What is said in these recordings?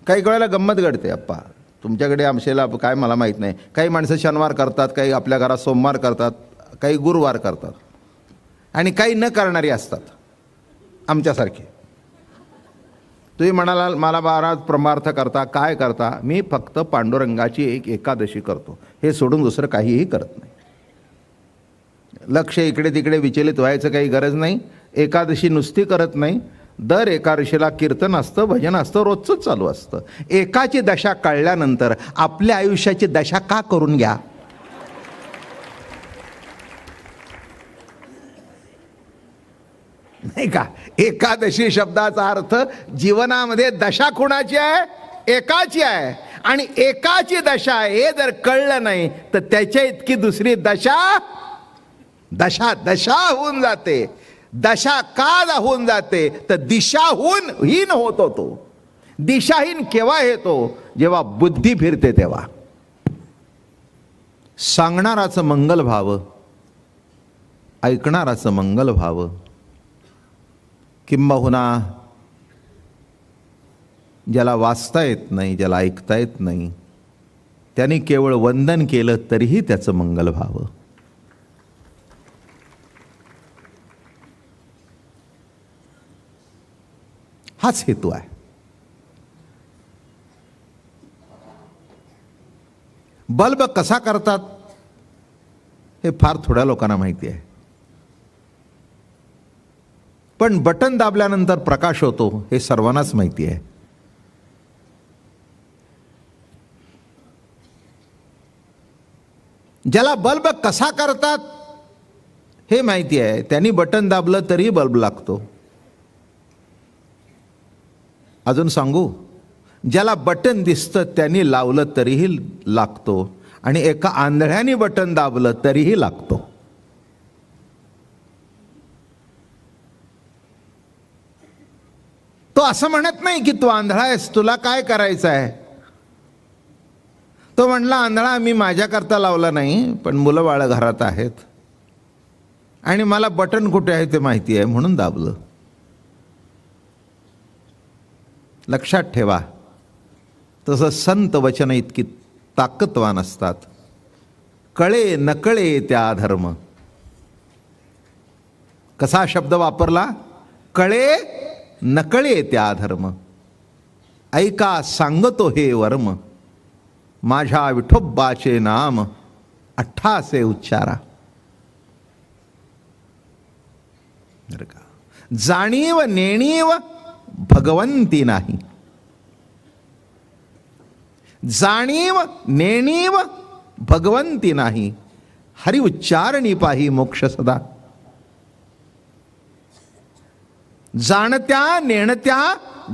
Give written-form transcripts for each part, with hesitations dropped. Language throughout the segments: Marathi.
काही वेळेला गंमत घडते अप्पा, तुमच्याकडे आमशेला काय मला माहीत नाही, काही माणसं शनिवार करतात, काही आपल्या घरात सोमवार करतात, काही गुरुवार करतात आणि काही न करणारी असतात आमच्यासारखे. तुम्ही म्हणाला मला महाराज परमार्थ करता, काय करता? मी फक्त पांडुरंगाची एक एकादशी करतो, हे सोडून दुसरं काहीही करत नाही. लक्ष इकडे तिकडे विचलित व्हायचं काही गरज नाही. एकादशी नुसती करत नाही, दर एकादशीला कीर्तन असतं, भजन असतं, रोजचंच चालू असतं. एकाची दशा कळल्यानंतर आपल्या आयुष्याची दशा का करून घ्या? नाही का? एकादशी शब्दाचा अर्थ जीवनामध्ये दशा कुणाची आहे? एकाची आहे. आणि एकाची दशा हे जर कळलं नाही तर त्याच्या इतकी दुसरी दशा दशा दशा होऊन जाते. दशा का होऊन जाते तर दिशाहून हीन होतो. तो दिशाहीन केव्हा येतो? जेव्हा बुद्धी फिरते तेव्हा. सांगणाराचं मंगल व्हावं, ऐकणाराचं मंगल व्हावं. किंबहुना ज्याला वाचता येत नाही, ज्याला ऐकता येत नाही, त्यांनी केवळ वंदन केलं तरीही त्याचं मंगल व्हावं. हाच हेतू आहे. बल्ब कसा करतात हे फार थोड्या लोकांना माहिती आहे, पण बटन दाबल्यानंतर प्रकाश होतो हे सर्वांनाच माहिती आहे. ज्याला बल्ब कसा करतात हे माहिती आहे, त्यांनी बटन दाबलं तरी बल्ब लागतो. अजून सांगू, ज्याला बटन दिसतं त्यांनी लावलं तरीही लागतो आणि एका आंधळ्याने बटन दाबलं तरीही लागतो. तो असं म्हणत नाही की तू आंधळा आहेस, तुला काय करायचं आहे. तो म्हणला आंधळा मी माझ्याकरता लावला नाही, पण मुलं बाळ घरात आहेत आणि मला बटन कुठे आहे ते माहिती आहे म्हणून दाबलं. लक्षात ठेवा, तसं संत वचन इतकी ताकदवान असतात. कळे नकळे त्या धर्म. कसा शब्द वापरला? कळे नकळे त्या धर्म. ऐका सांगतो हे वर्म, माझ्या विठोबाचे नाम अठ्ठासे उच्चारा. जाणीव नेणीव भगवंती नाही. जाणीव नेणीव भगवंती नाही, हरि उच्चारणी पाही मोक्ष सदा. जाणत्या नेणत्या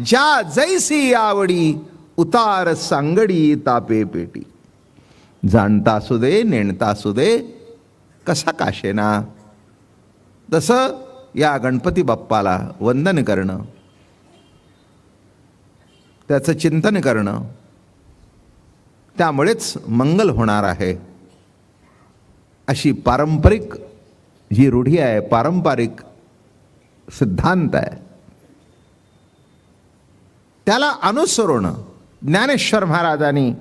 ज्या जैसी आवडी, उतार सांगडी तापे पेटी. जाणता असू दे, नेणता असू दे, कसा काशेना. तसं या गणपती बाप्पाला वंदन करणं, त्याचं चिंतन करणं, त्यामुळेच मंगल होणार आहे. अशी पारंपरिक जी रूढी आहे, पारंपरिक सिद्धांत आहे, त्याला अनुसरून ज्ञानेश्वर महाराजांनी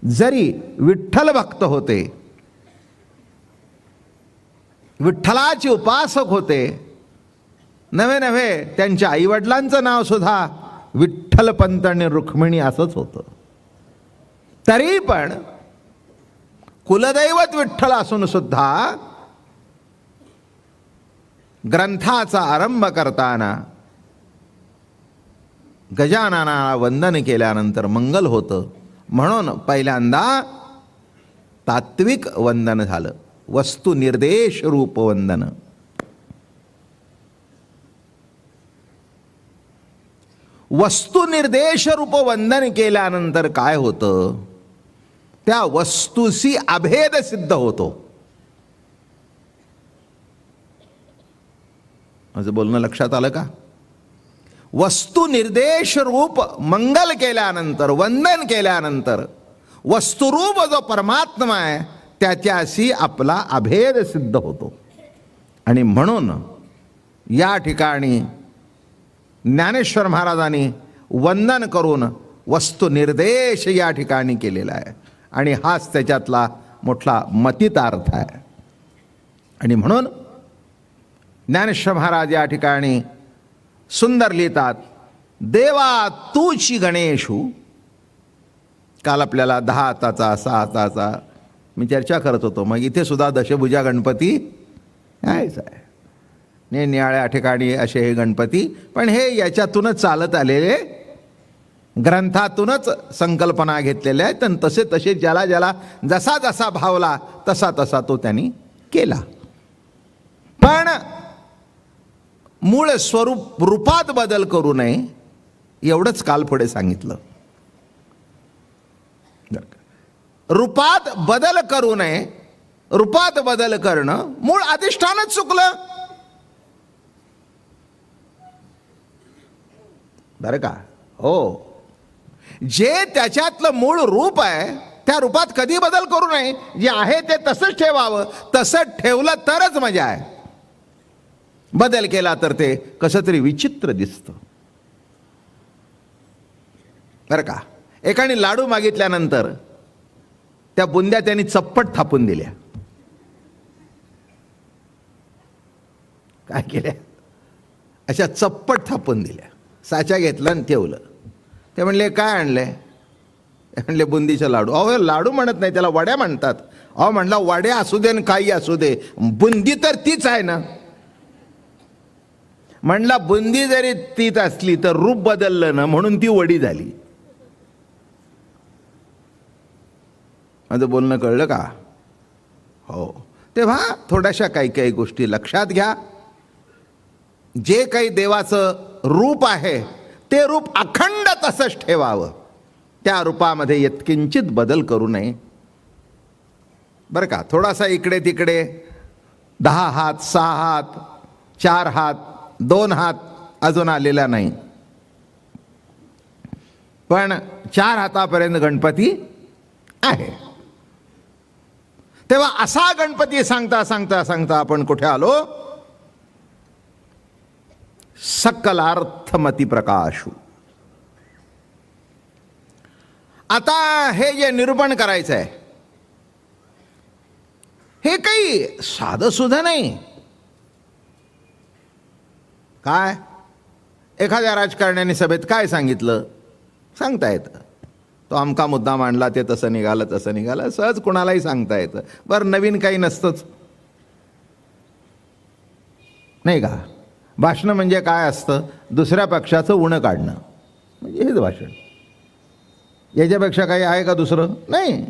जरी विठ्ठल भक्त होते, विठ्ठलाचे उपासक होते, नवे नवे त्यांच्या आईवडिलांचं नाव सुद्धा विठ्ठलपंत आणि रुक्मिणी असंच होतं, तरी पण कुलदैवत विठ्ठल असून सुद्धा ग्रंथाचा आरंभ करताना गजाननाला वंदन केल्यानंतर मंगल होतं. म्हणून पहिल्यांदा तात्विक वंदन झालं, वस्तुनिर्देश रूप वंदन. वस्तुनिर्देश रूप वंदन केल्यानंतर काय होतं? त्या वस्तूशी अभेद सिद्ध होतो. माझं बोलणं लक्षात आलं का? वस्तुनिर्देश रूप मंगल केल्यानंतर, वंदन केल्यानंतर वस्तुरूप जो परमात्मा आहे त्याच्याशी आपला अभेद सिद्ध होतो. आणि म्हणून या ठिकाणी ज्ञानेश्वर महाराजांनी वंदन करून वस्तू निर्देश या ठिकाणी केलेला आहे आणि हाच त्याच्यातला मोठा मतितार्थ आहे. आणि म्हणून ज्ञानेश्वर महाराज या ठिकाणी सुंदर लिहितात, देवा तूची गणेशू. काल आपल्याला 10 हाताचा 6 हाताचा मी चर्चा करत होतो. मग इथे सुद्धा दशभुजा गणपती आहेच आहे, निळ्या ठिकाणी असे हे गणपती. पण हे याच्यातूनच चालत आलेले, ग्रंथातूनच संकल्पना घेतलेल्या आहेत. आणि तसे तसे ज्याला ज्याला जसा जसा भावला तसा तसा तो त्यांनी केला. पण मूळ स्वरूप रूपात बदल करू नये एवढंच काल पुढे सांगितलं. रूपात बदल करू नये, रूपात बदल करणं मूळ अधिष्ठानच चुकलं बरं का. हो, जे त्याच्यातलं मूळ रूप आहे त्या रूपात कधी बदल करू नये. जे आहे ते तसंच ठेवावं. तसंच ठेवलं तरच मजा आहे. बदल केला तर ते कसं तरी विचित्र दिसतं बरं का. एकाने लाडू मागितल्यानंतर त्या बुंद्या त्यांनी चप्पट थापून दिल्या. काय केल्या? अशा चप्पट थापून दिल्या. साच्या घेतला आणि ठेवलं. ते म्हणले काय आणले? म्हणले बुंदीचे लाडू. अहो लाडू म्हणत नाही, त्याला वड्या म्हणतात. अहो म्हणला वड्या असू दे आणि काही असू दे, बुंदी तर तीच आहे ना. म्हणला बुंदी जरी तीच असली तर रूप बदललं ना, म्हणून ती वडी झाली. माझं बोलणं कळलं का? हो. तेव्हा थोड्याशा काही काही गोष्टी लक्षात घ्या. जे काही देवाचं रूप आहे ते रूप अखंड तसंच ठेवावं. त्या रूपामध्ये यत्किंचित बदल करू नये बरं का. थोडासा इकडे तिकडे 10 हात 6 हात 4 हात 2 हात अजून आलेला नाही, पण 4 हातापर्यंत गणपती आहे. तेव्हा असा गणपती सांगता सांगता सांगता आपण कुठे आलो? सकलार्थमती प्रकाशू. आता हे जे निरूपण करायचं आहे हे काही साधं सुद्धा नाही. काय एखाद्या राजकारण्याने सभेत काय सांगितलं सांगता येतं. तो अमका मुद्दा मांडला, ते तसं निघालं तसं निघालं, सहज कुणालाही सांगता येतं. बरं नवीन काही नसतंच नाही का. भाषण म्हणजे काय असतं? दुसऱ्या पक्षाचं उणं काढणं म्हणजे हेच भाषण. याच्यापेक्षा काही आहे का दुसरं? नाही.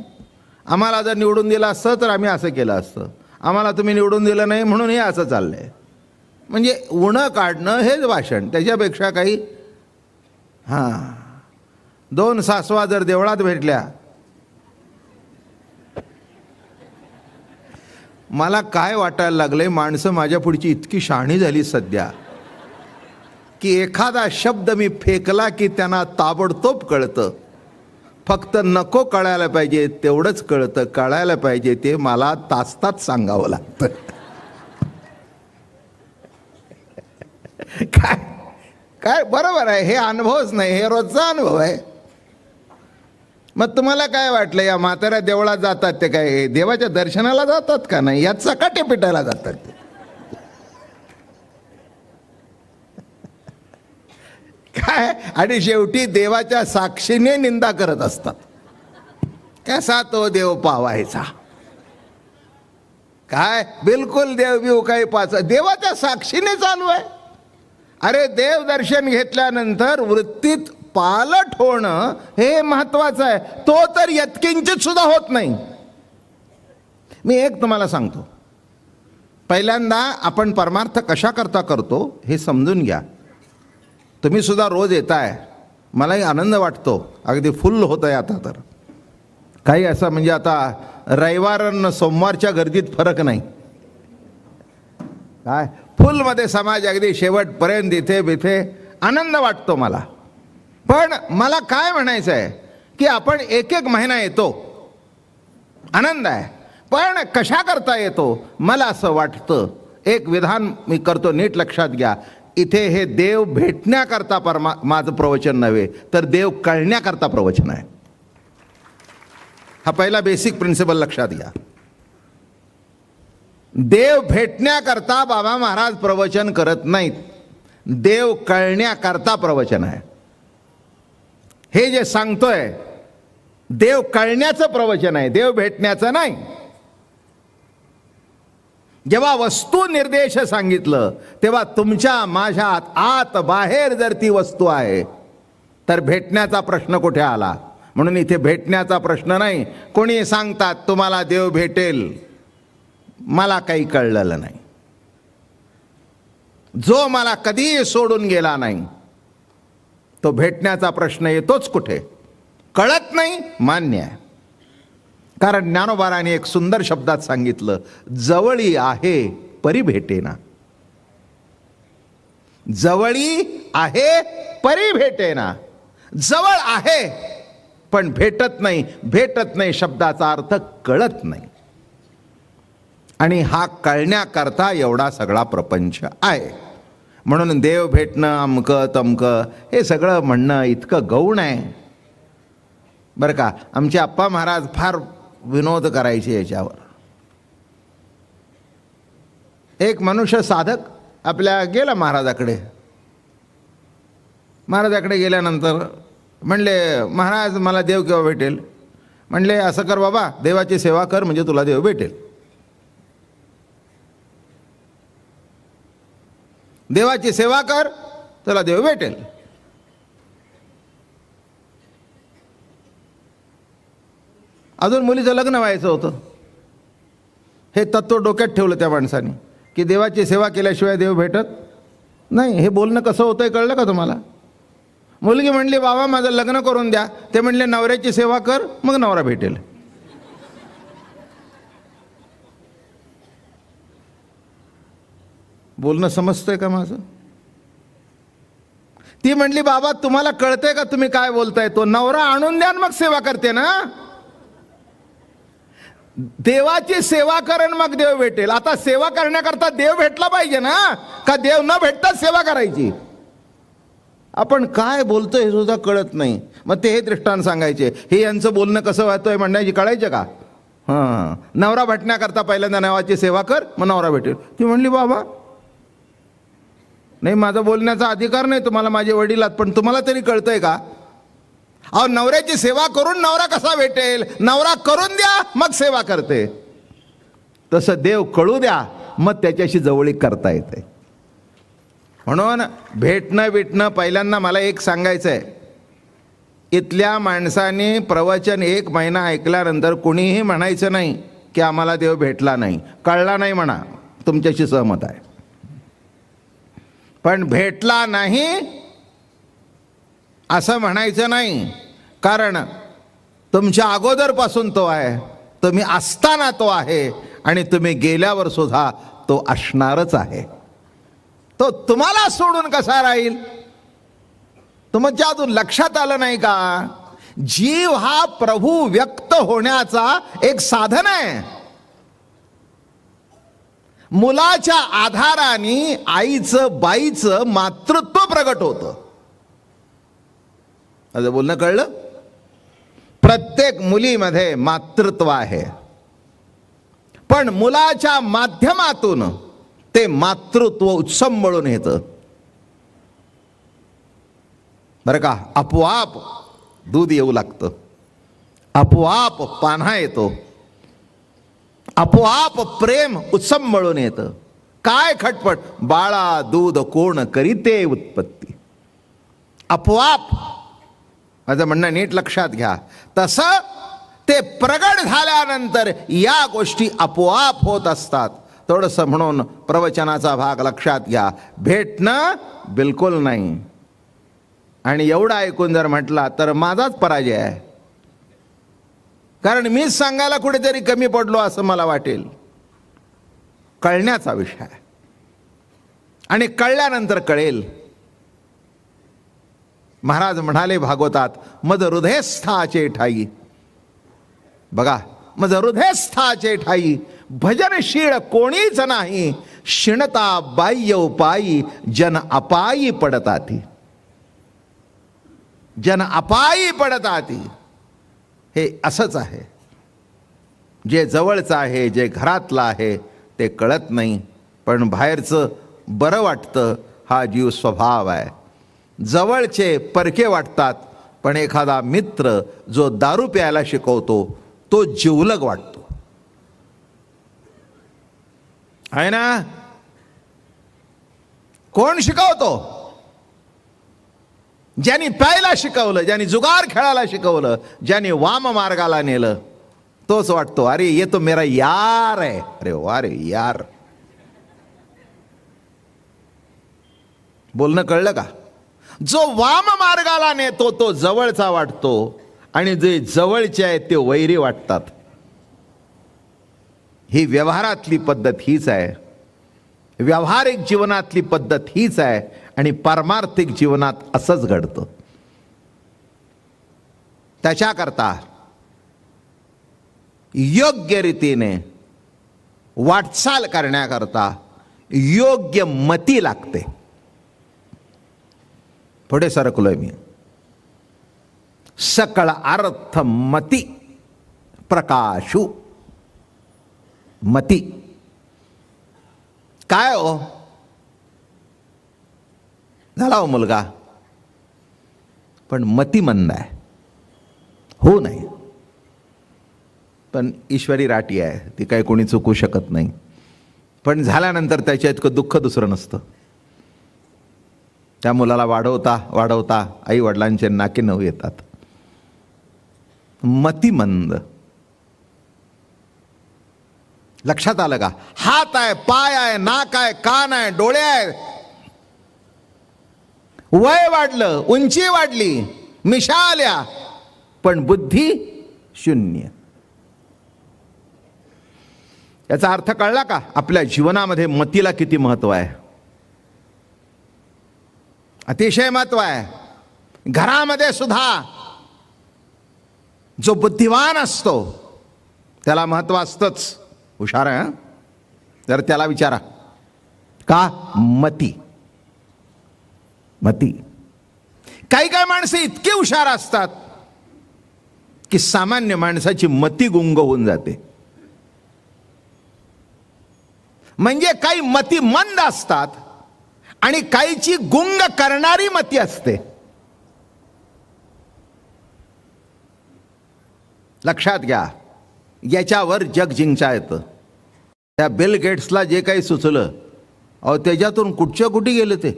आम्हाला जर निवडून दिलं असतं तर आम्ही असं केलं असतं, आम्हाला तुम्ही निवडून दिलं नाही म्हणून हे असं चाललंय. म्हणजे उणं काढणं हेच भाषण. त्याच्यापेक्षा काही. हां, 2 सासवा जर देवळात भेटल्या, मला काय वाटायला लागलंय, माणसं माझ्या पुढची इतकी शहाणी झाली सध्या की एखादा शब्द मी फेकला की त्यांना ताबडतोब कळतं. फक्त नको कळायला पाहिजे तेवढंच कळतं. कळायला पाहिजे ते मला तास सांगावं लागतं. काय काय बरोबर आहे. हे अनुभवच नाही, हे रोजचा अनुभव आहे. मग तुम्हाला काय वाटलं या म्हाताऱ्या देवळात जातात ते काय देवाच्या दर्शनाला जातात का नाही? यात चकाटे पिटायला जातात ते. काय आणि शेवटी देवाच्या साक्षीने निंदा करत असतात. कसा तो देव पावायचा? काय बिलकुल देव बिव काही पाच देवाच्या साक्षीने चालू आहे. अरे देव दर्शन घेतल्यानंतर वृत्तीत पालट होणं हे महत्वाचं आहे. तो तर यत्किंचित सुद्धा होत नाही. मी एक तुम्हाला सांगतो. पहिल्यांदा आपण परमार्थ कशा करता करतो हे समजून घ्या. तुम्ही सुद्धा रोज येताय, मलाही आनंद वाटतो. अगदी फुल होत आहे आता तर. काही असं म्हणजे आता रविवार आणि सोमवारच्या गर्दीत फरक नाही. काय फुलमध्ये समाज अगदी शेवटपर्यंत इथे बिथे आनंद वाटतो मला. पण मला काय म्हणायचं आहे की आपण एक महिना येतो, आनंद आहे. पण कशा करता येतो? मला असं वाटतं, एक विधान मी करतो, नीट लक्षात घ्या. इथे हे देव भेटण्याकरता माझं प्रवचन नव्हे, तर देव कळण्याकरता प्रवचन आहे. हा पहिला बेसिक प्रिन्सिपल लक्षात घ्या. देव भेटण्याकरता बाबा महाराज प्रवचन करत नाहीत, देव कळण्याकरता प्रवचन आहे. हे जे सांगतोय देव कळण्याचं प्रवचन आहे, देव भेटण्याचं नाही. जेव्हा वस्तू निर्देश सांगितलं तेव्हा तुमच्या माझ्यात आत बाहेर जर ती वस्तू आहे तर भेटण्याचा प्रश्न कुठे आला? म्हणून इथे भेटण्याचा प्रश्न नाही. कोणी सांगतात तुम्हाला देव भेटेल, मला काही कळलेलं नाही. जो मला कधीही सोडून गेला नाही तो भेटण्याचा प्रश्न येतोच कुठे? कळत नाही, मान्य आहे. कारण ज्ञानोबाराने एक सुंदर शब्दात सांगितलं, जवळी आहे परी भेटेना. जवळी आहे परी भेटेना. जवळ आहे पण भेटत नाही. भेटत नाही शब्दाचा अर्थ कळत नाही. आणि हा कळण्याकरता एवढा सगळा प्रपंच आहे. म्हणून देव भेटणं अमकं तमकं हे सगळं म्हणणं इतकं गौण आहे बरं का. आमचे आप्पा महाराज फार विनोद करायचे याच्यावर. एक मनुष्य साधक आपल्या गेला महाराजाकडे. महाराजाकडे गेल्यानंतर म्हणले, महाराज मला देव केव्हा भेटेल? म्हणले, असं कर बाबा, देवाची सेवा कर म्हणजे तुला देव भेटेल. देवाची सेवा कर तुला देव भेटेल. अजून मुलीचं लग्न व्हायचं होतं. हे तत्त्व डोक्यात ठेवलं त्या माणसाने की देवाची सेवा केल्याशिवाय देव भेटत नाही. हे बोलणं कसं होतंय कळलं का तुम्हाला? मुलगी म्हणली, बाबा माझं लग्न करून द्या. ते म्हणले, नवऱ्याची सेवा कर मग नवरा भेटेल. बोलणं समजतंय का माझं? ती म्हणली, बाबा तुम्हाला कळतंय का तुम्ही काय बोलताय? तो नवरा आणून द्या मग सेवा करते ना. देवाची सेवा करण मग देव भेटेल. आता सेवा करण्याकरता देव भेटला पाहिजे ना, का देव न भेटताच सेवा करायची? आपण काय बोलतोय हे सुद्धा कळत नाही. मग ते हे दृष्टांत सांगायचे, हे यांचं बोलणं कसं वाहतोय म्हणण्याची कळायचं का? हां, नवरा भेटण्याकरता पहिल्यांदा नवराची सेवा कर मग नवरा भेटेल. ती म्हणली, बाबा नाही, माझा बोलण्याचा अधिकार नाही तुम्हाला, माझे वडील आहात, पण तुम्हाला तरी कळतंय का? अहो, नवऱ्याची सेवा करून नवरा कसा भेटेल? नवरा करून द्या मग सेवा करते. तसं देव कळू द्या मग त्याच्याशी जवळीक करता येते. म्हणून भेटणं पहिल्यांदा मला एक सांगायचं आहे, इथल्या माणसाने प्रवचन 1 महिना ऐकल्यानंतर कुणीही म्हणायचं नाही की आम्हाला देव भेटला नाही, कळला नाही म्हणा. तुमच्याशी सहमत आहे. पण भेटला नाही असं म्हणायचं नाही, कारण तुमच्या अगोदरपासून तो आहे, तुम्ही असताना तो आहे आणि तुम्ही गेल्यावर सुद्धा तो असणारच आहे. तो तुम्हाला सोडून कसा राहील? तुमच्या अजून लक्षात आलं नाही का? जीव हा प्रभू व्यक्त होण्याचा एक साधन आहे. मुलाच्या आधाराने आईचं बाईचं मातृत्व प्रगट होतं. असं बोलणं कळलं? प्रत्येक मुलीमध्ये मातृत्व आहे, पण मुलाच्या माध्यमातून ते मातृत्व उत्संबळून येतं बरं का. आपोआप दूध येऊ लागतं, आपोआप पान्हा येतो, आपोआप प्रेम उत्संबळून येतं. काय खटपट? बाळा दूध कोण करीते उत्पत्ती. आपोआप. माझं म्हणणं नीट लक्षात घ्या. तसं ते प्रगट झाल्यानंतर या गोष्टी आपोआप होत असतात. थोडंसं म्हणून प्रवचनाचा भाग लक्षात घ्या. भेटणं बिलकुल नाही. आणि एवढं ऐकून जर म्हटला तर माझाच पराजय आहे, कारण मीच सांगायला कुठेतरी कमी पडलो असं मला वाटेल. कळण्याचा विषय आहे आणि कळल्यानंतर कळेल. महाराज म्हणाले भागवतात, मद हृदयस्थाचे ठाई. बघा, मद हृदयस्थाचे ठाई भजनशीळ कोणीच नाही, शिणता बाह्य उपायी जन अपायी पडताती. जन अपायी पडताती. हे असंच आहे. जे जवळचं आहे, जे घरातलं आहे ते कळत नाही, पण बाहेरचं बरं वाटतं हा जीव स्वभाव आहे. जवळचे परके वाटतात, पण एखादा मित्र जो दारू प्यायला शिकवतो तो जिवलग वाटतो, आहे ना. कोण शिकवतो? ज्यांनी प्यायला शिकवलं, ज्यांनी जुगार खेळायला शिकवलं, ज्यांनी वाम मार्गाला नेलं, तोच वाटतो अरे ये तो मेरा यार है. अरे वा रे यार. बोलणं कळलं का? जो वाम मार्गाला नेतो तो जवळचा वाटतो, आणि जे जवळचे आहेत ते वैरी वाटतात. ही व्यवहारातली पद्धत हीच आहे. व्यावहारिक जीवनातली पद्धत हीच आहे, आणि पारमार्थिक जीवनात असंच घडतं. त्याच्याकरता योग्य रीतीने वाटचाल करण्याकरता योग्य मती लागते. पुढे सरकलोय मी. सकळ अर्थ मती प्रकाशू. मती काय हो? झाला हो मुलगा, पण मतिमंद आहे. हो नाही, पण ईश्वरी राटी आहे, ती काही कोणी चुकू शकत नाही. पण झाल्यानंतर त्याच्या इतकं दुःख दुसरं नसतं. त्या मुलाला वाढवता वाढवता आई वडिलांचे नाकी नऊ येतात. मतिमंद. लक्षात आलं का? हात आहे, पाय आहे, नाक आहे, कान आहे, डोळे आहेत, वय वाढलं, उंची वाढली, मिशा आल्या, पण बुद्धी शून्य. याचा अर्थ कळला का? आपल्या जीवनामध्ये मतीला किती महत्व आहे. अतिशय महत्व आहे. घरामध्ये सुद्धा जो बुद्धिवान असतो त्याला महत्व असतंच. हुशार आहे तर त्याला विचारा का? मती. मती. काही काही माणसे इतके हुशार असतात की सामान्य माणसाची मती गुंग होऊन जाते. म्हणजे काही मती मंद असतात आणि काहीची गुंग करणारी मती असते. लक्षात घ्या. याच्यावर जग जिंकता येतं. त्या बिल गेट्सला जे काही सुचलं, अहो त्याच्यातून कुठच्या कुठे गेलं ते.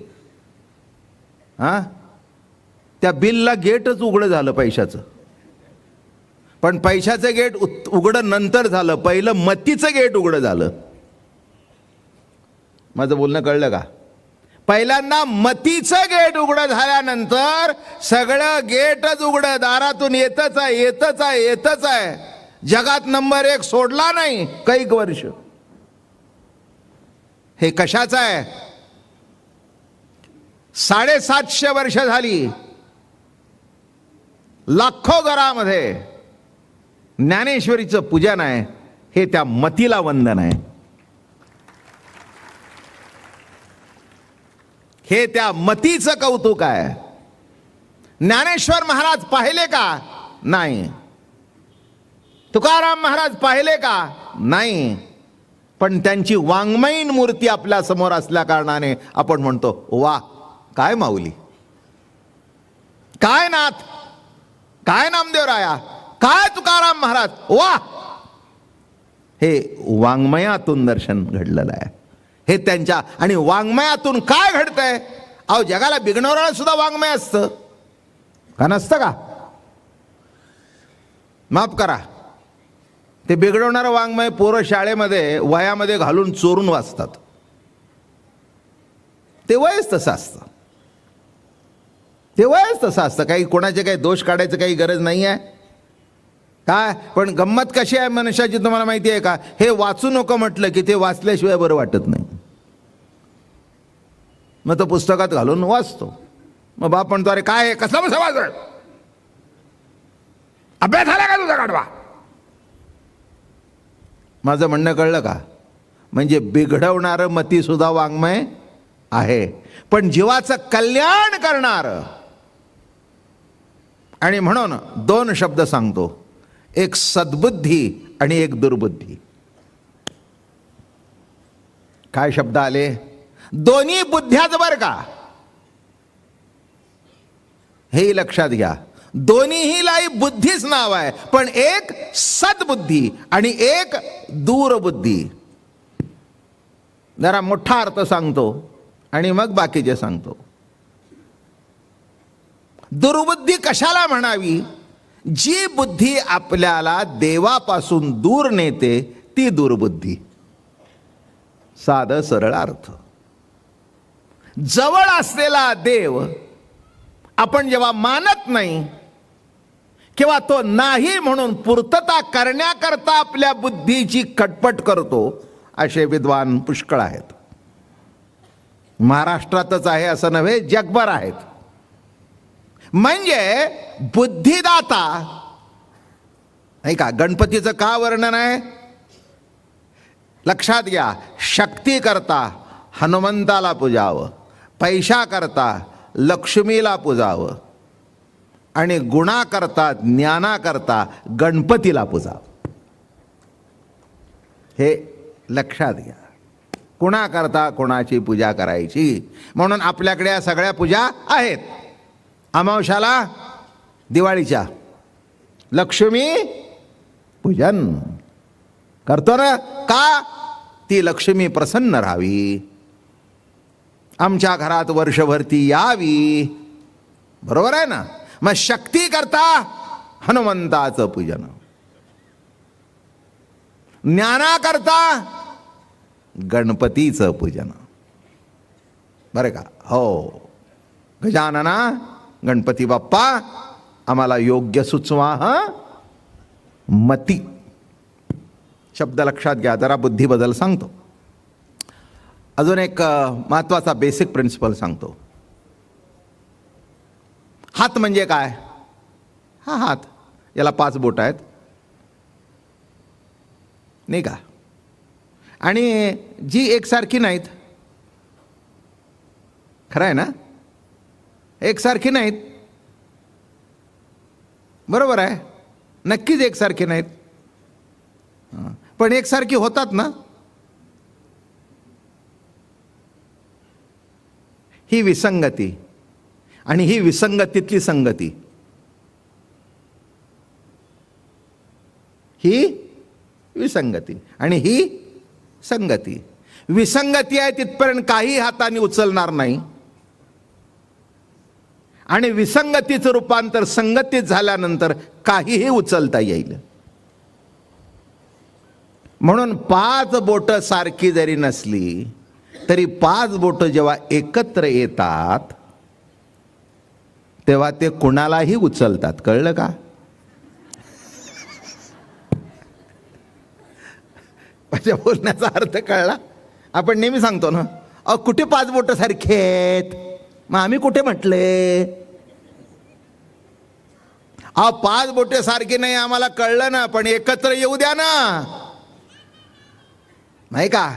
त्या बिलला गेटच उघडं झालं पैशाचं. पण पैशाचं गेट उघडं नंतर झालं, पहिलं मतीचं गेट उघडं झालं. माझं बोलणं कळलं का? पहिल्यांदा मतीचं गेट उघडं झाल्यानंतर सगळं गेटच उघडं, दारातून येतच आहे, येतच आहे, येतच आहे. जगात नंबर 1 सोडला नाही कैक वर्ष. हे कशाचं आहे? 750 वर्ष झाली लाखो घरामध्ये ज्ञानेश्वरीचं पूजन आहे. हे त्या मतीला वंदन आहे. हे त्या मतीचं कौतुक आहे. ज्ञानेश्वर महाराज पाहिले का? नाही. तुकाराम महाराज पाहिले का? नाही. पण त्यांची वाङ्मयीन मूर्ती आपल्या समोर असल्या कारणाने आपण म्हणतो वा काय माऊली, काय नाथ, काय नामदेवराया, काय तुकाराम महाराज, वा. हे वाङ्मयातून दर्शन घडलेलं आहे. हे त्यांच्या. आणि वाङ्मयातून काय घडतंय? अहो जगाला बिघडवणारं सुद्धा वाङ्मय असतं का? नसतं का? माफ करा, ते बिघडवणारं वाङ्मय पोरं शाळेमध्ये वयामध्ये घालून चोरून वाचतात. ते वयच तसं असतं. ते वयच तसं असतं. काही कोणाचे काही दोष काढायचं काही गरज नाही आहे काय. पण गंमत कशी आहे मनुष्याची तुम्हाला माहिती आहे का? हे वाचू नको म्हटलं की ते वाचल्याशिवाय बरं वाटत नाही. मग तो पुस्तकात घालून वाचतो. मग बाप म्हणतो अरे काय कसला बसा वाचळ, अभ्यास झाला का तुझा गाढवा? माझं म्हणणं कळलं का? म्हणजे बिघडवणारं मतीसुद्धा वाङ्मय आहे, पण जीवाचं कल्याण करणारं. आणि म्हणून दोन शब्द सांगतो, एक सद्बुद्धी आणि एक दुर्बुद्धी. काय शब्द आले? दोन्ही बुद्ध्याच बरं का, हे लक्षात घ्या. दोन्हीलाही बुद्धीच नाव आहे, पण एक सद्बुद्धी आणि एक दूरबुद्धी. जरा मोठा अर्थ सांगतो आणि मग बाकीचे सांगतो. दुर्बुद्धी कशाला म्हणावी? जी बुद्धी आपल्याला देवापासून दूर नेते ती दुर्बुद्धी. साधं सरळ अर्थ. जवळ असलेला देव आपण जेव्हा मानत नाही किंवा तो नाही म्हणून पूर्तता करण्याकरता आपल्या बुद्धीची खटपट करतो, असे विद्वान पुष्कळ आहेत. महाराष्ट्रातच आहे असं नव्हे, जगभर आहेत. म्हणजे बुद्धिदाता नाही का. गणपतीचं का वर्णन आहे? लक्षात घ्या. शक्ती करता हनुमंताला पूजावं, पैशा करता लक्ष्मीला पूजावं, आणि गुणा करता ज्ञाना करता गणपतीला पूजावं. हे लक्षात घ्या. कुणा करता कोणाची पूजा करायची. म्हणून आपल्याकडे या सगळ्या पूजा आहेत. अमावस्याला दिवाळीच्या लक्ष्मी पूजन करतो ना. का? ती लक्ष्मी प्रसन्न राहावी, आमच्या घरात वर्षभर ती यावी. बरोबर आहे ना. मग शक्ती करता हनुमंताचं पूजन, ज्ञाना करता गणपतीचं पूजन. बरं का? हो. गजानना गणपती बाप्पा आम्हाला योग्य सुचवा हा मती. शब्द लक्षात घ्या. जरा बुद्धीबद्दल सांगतो. अजून एक महत्वाचा बेसिक प्रिन्सिपल सांगतो. हात म्हणजे काय? हा हात, याला 5 बोट आहेत नाही का, आणि जी एकसारखी नाहीत. खरं आहे ना, एकसारखी नाहीत. बरोबर आहे, नक्कीच एकसारखी नाहीत, पण एकसारखी होतात ना. ही विसंगती आणि ही विसंगतीतली संगती. ही विसंगती आणि ही संगती. विसंगती आहे तिथपर्यंत काही हाताने उचलणार नाही, आणि विसंगतीचं रूपांतर संगतीत झाल्यानंतर काहीही उचलता येईल. म्हणून 5 बोटं सारखी जरी नसली तरी 5 बोटं जेव्हा एकत्र येतात तेव्हा ते कुणालाही उचलतात. कळलं का? माझ्या बोलण्याचा अर्थ कळला? आपण नेहमी सांगतो ना, अ कुठे 5 बोटं सारखे आहेत. मग आम्ही कुठे म्हटले? 5 बोटे सारखी नाही आम्हाला कळलं ना, पण एकत्र येऊ द्या ना. नाही का?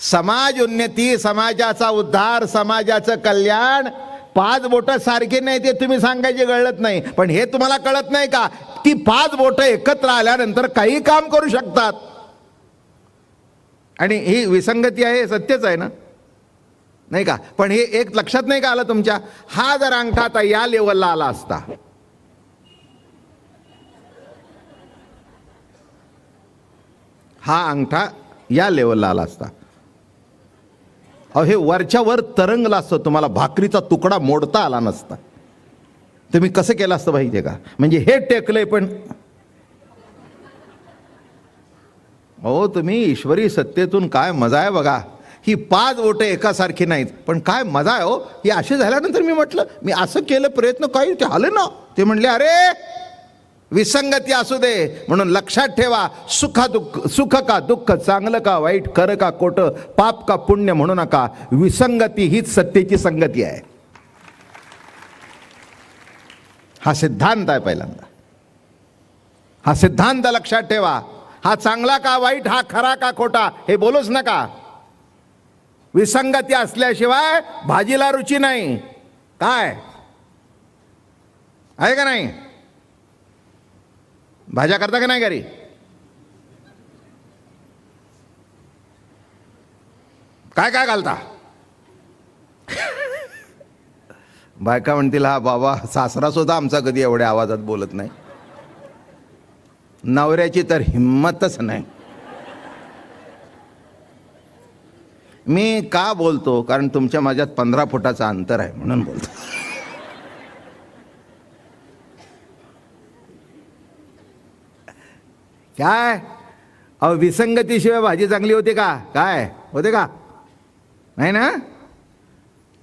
समाज उन्नती, समाजाचा उद्धार, समाजाचं कल्याण 5 बोटं सारखी नाही ते तुम्ही सांगायचे कळत नाही. पण हे तुम्हाला कळत नाही का की 5 बोटं एकत्र आल्यानंतर काही काम करू शकतात. आणि ही विसंगती आहे, सत्यच आहे ना, नाही का? पण हे एक लक्षात नाही का आलं तुमच्या? हा जर अंगठा आता या लेवलला आला असता, हा अंगठा या लेवलला आला असता, अहो हे वरच्या वर तरंगला असतं, तुम्हाला भाकरीचा तुकडा मोडता आला नसता. तुम्ही कसं केलं असतं माहितीये का? म्हणजे हे टेकलंय पण हो, तुम्ही ईश्वरी सत्तेतून काय मजा आहे बघा. ही 5 बोटं एकासारखी नाहीत, पण काय मजा आहे हो. ही असे झाल्यानंतर मी म्हटलं, मी असं केलं प्रयत्न, काही ते आले ना. ते म्हणले अरे विसंगती असू दे. म्हणून लक्षात ठेवा, सुख का दुःख, चांगलं का वाईट, कर का खोट, पाप का पुण्य म्हणू नका. विसंगती हीच सत्तेची संगती आहे. हा सिद्धांत आहे पहिल्यांदा. हा सिद्धांत लक्षात ठेवा. हा चांगला का वाईट, हा खरा का खोटा हे बोलूच नका. विसंगती असल्याशिवाय भाजीला रुची नाही. काय आहे का नाही? भाज्या करता का नाही घरी? काय काय घालता? बायका म्हणतील हा बाबा सासरा सुद्धा आमचा कधी एवढ्या आवाजात बोलत नाही. नवऱ्याची तर हिम्मतच नाही. मी का बोलतो? कारण तुमच्या माझ्यात 15 फुटाचं अंतर आहे म्हणून बोलतो. काय अहो, विसंगतीशिवाय भाजी चांगली होते का? काय होते का? नाही ना?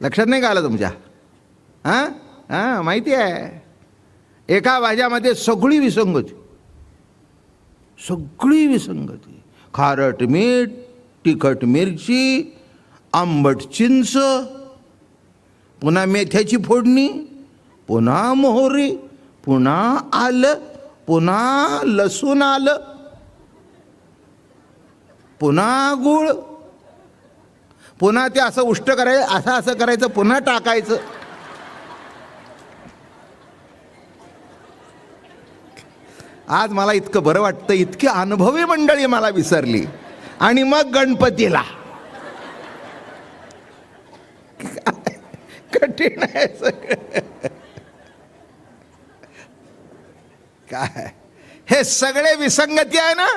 लक्षात नाही का आलं तुमच्या? हां हां, माहिती आहे. एका भाज्यामध्ये सगळी विसंगती, सगळी विसंगती. खारट मीठ, तिखट मिरची, आंबट चिंच, पुन्हा मेथ्याची फोडणी, पुन्हा मोहरी, पुन्हा आलं, पुन्हा लसूण आलं, पुन्हा गूळ, पुन्हा ते असं उष्ट करायचं, असं करायचं, पुन्हा टाकायचं. आज मला इतकं बरं वाटतं, इतकी अनुभवी मंडळी मला विसरली. आणि मग गणपतीला कठीण आहे सगळं. काय हे सगळे विसंगती आहे ना?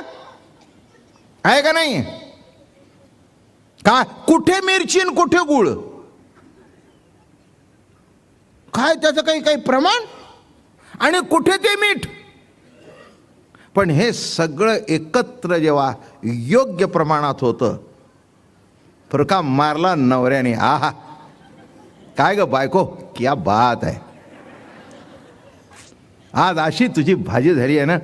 आहे का नाही? का कुठे मिरची आणि कुठे गुळ? काय त्याचं काही प्रमाण? आणि कुठे ते मीठ? पण हे सगळं एकत्र जेव्हा योग्य प्रमाणात होतं, फरका मारला नवऱ्याने. आहा, काय ग बायको, क्या बात आहे. आज अशी तुझी भाजी झाली आहे ना,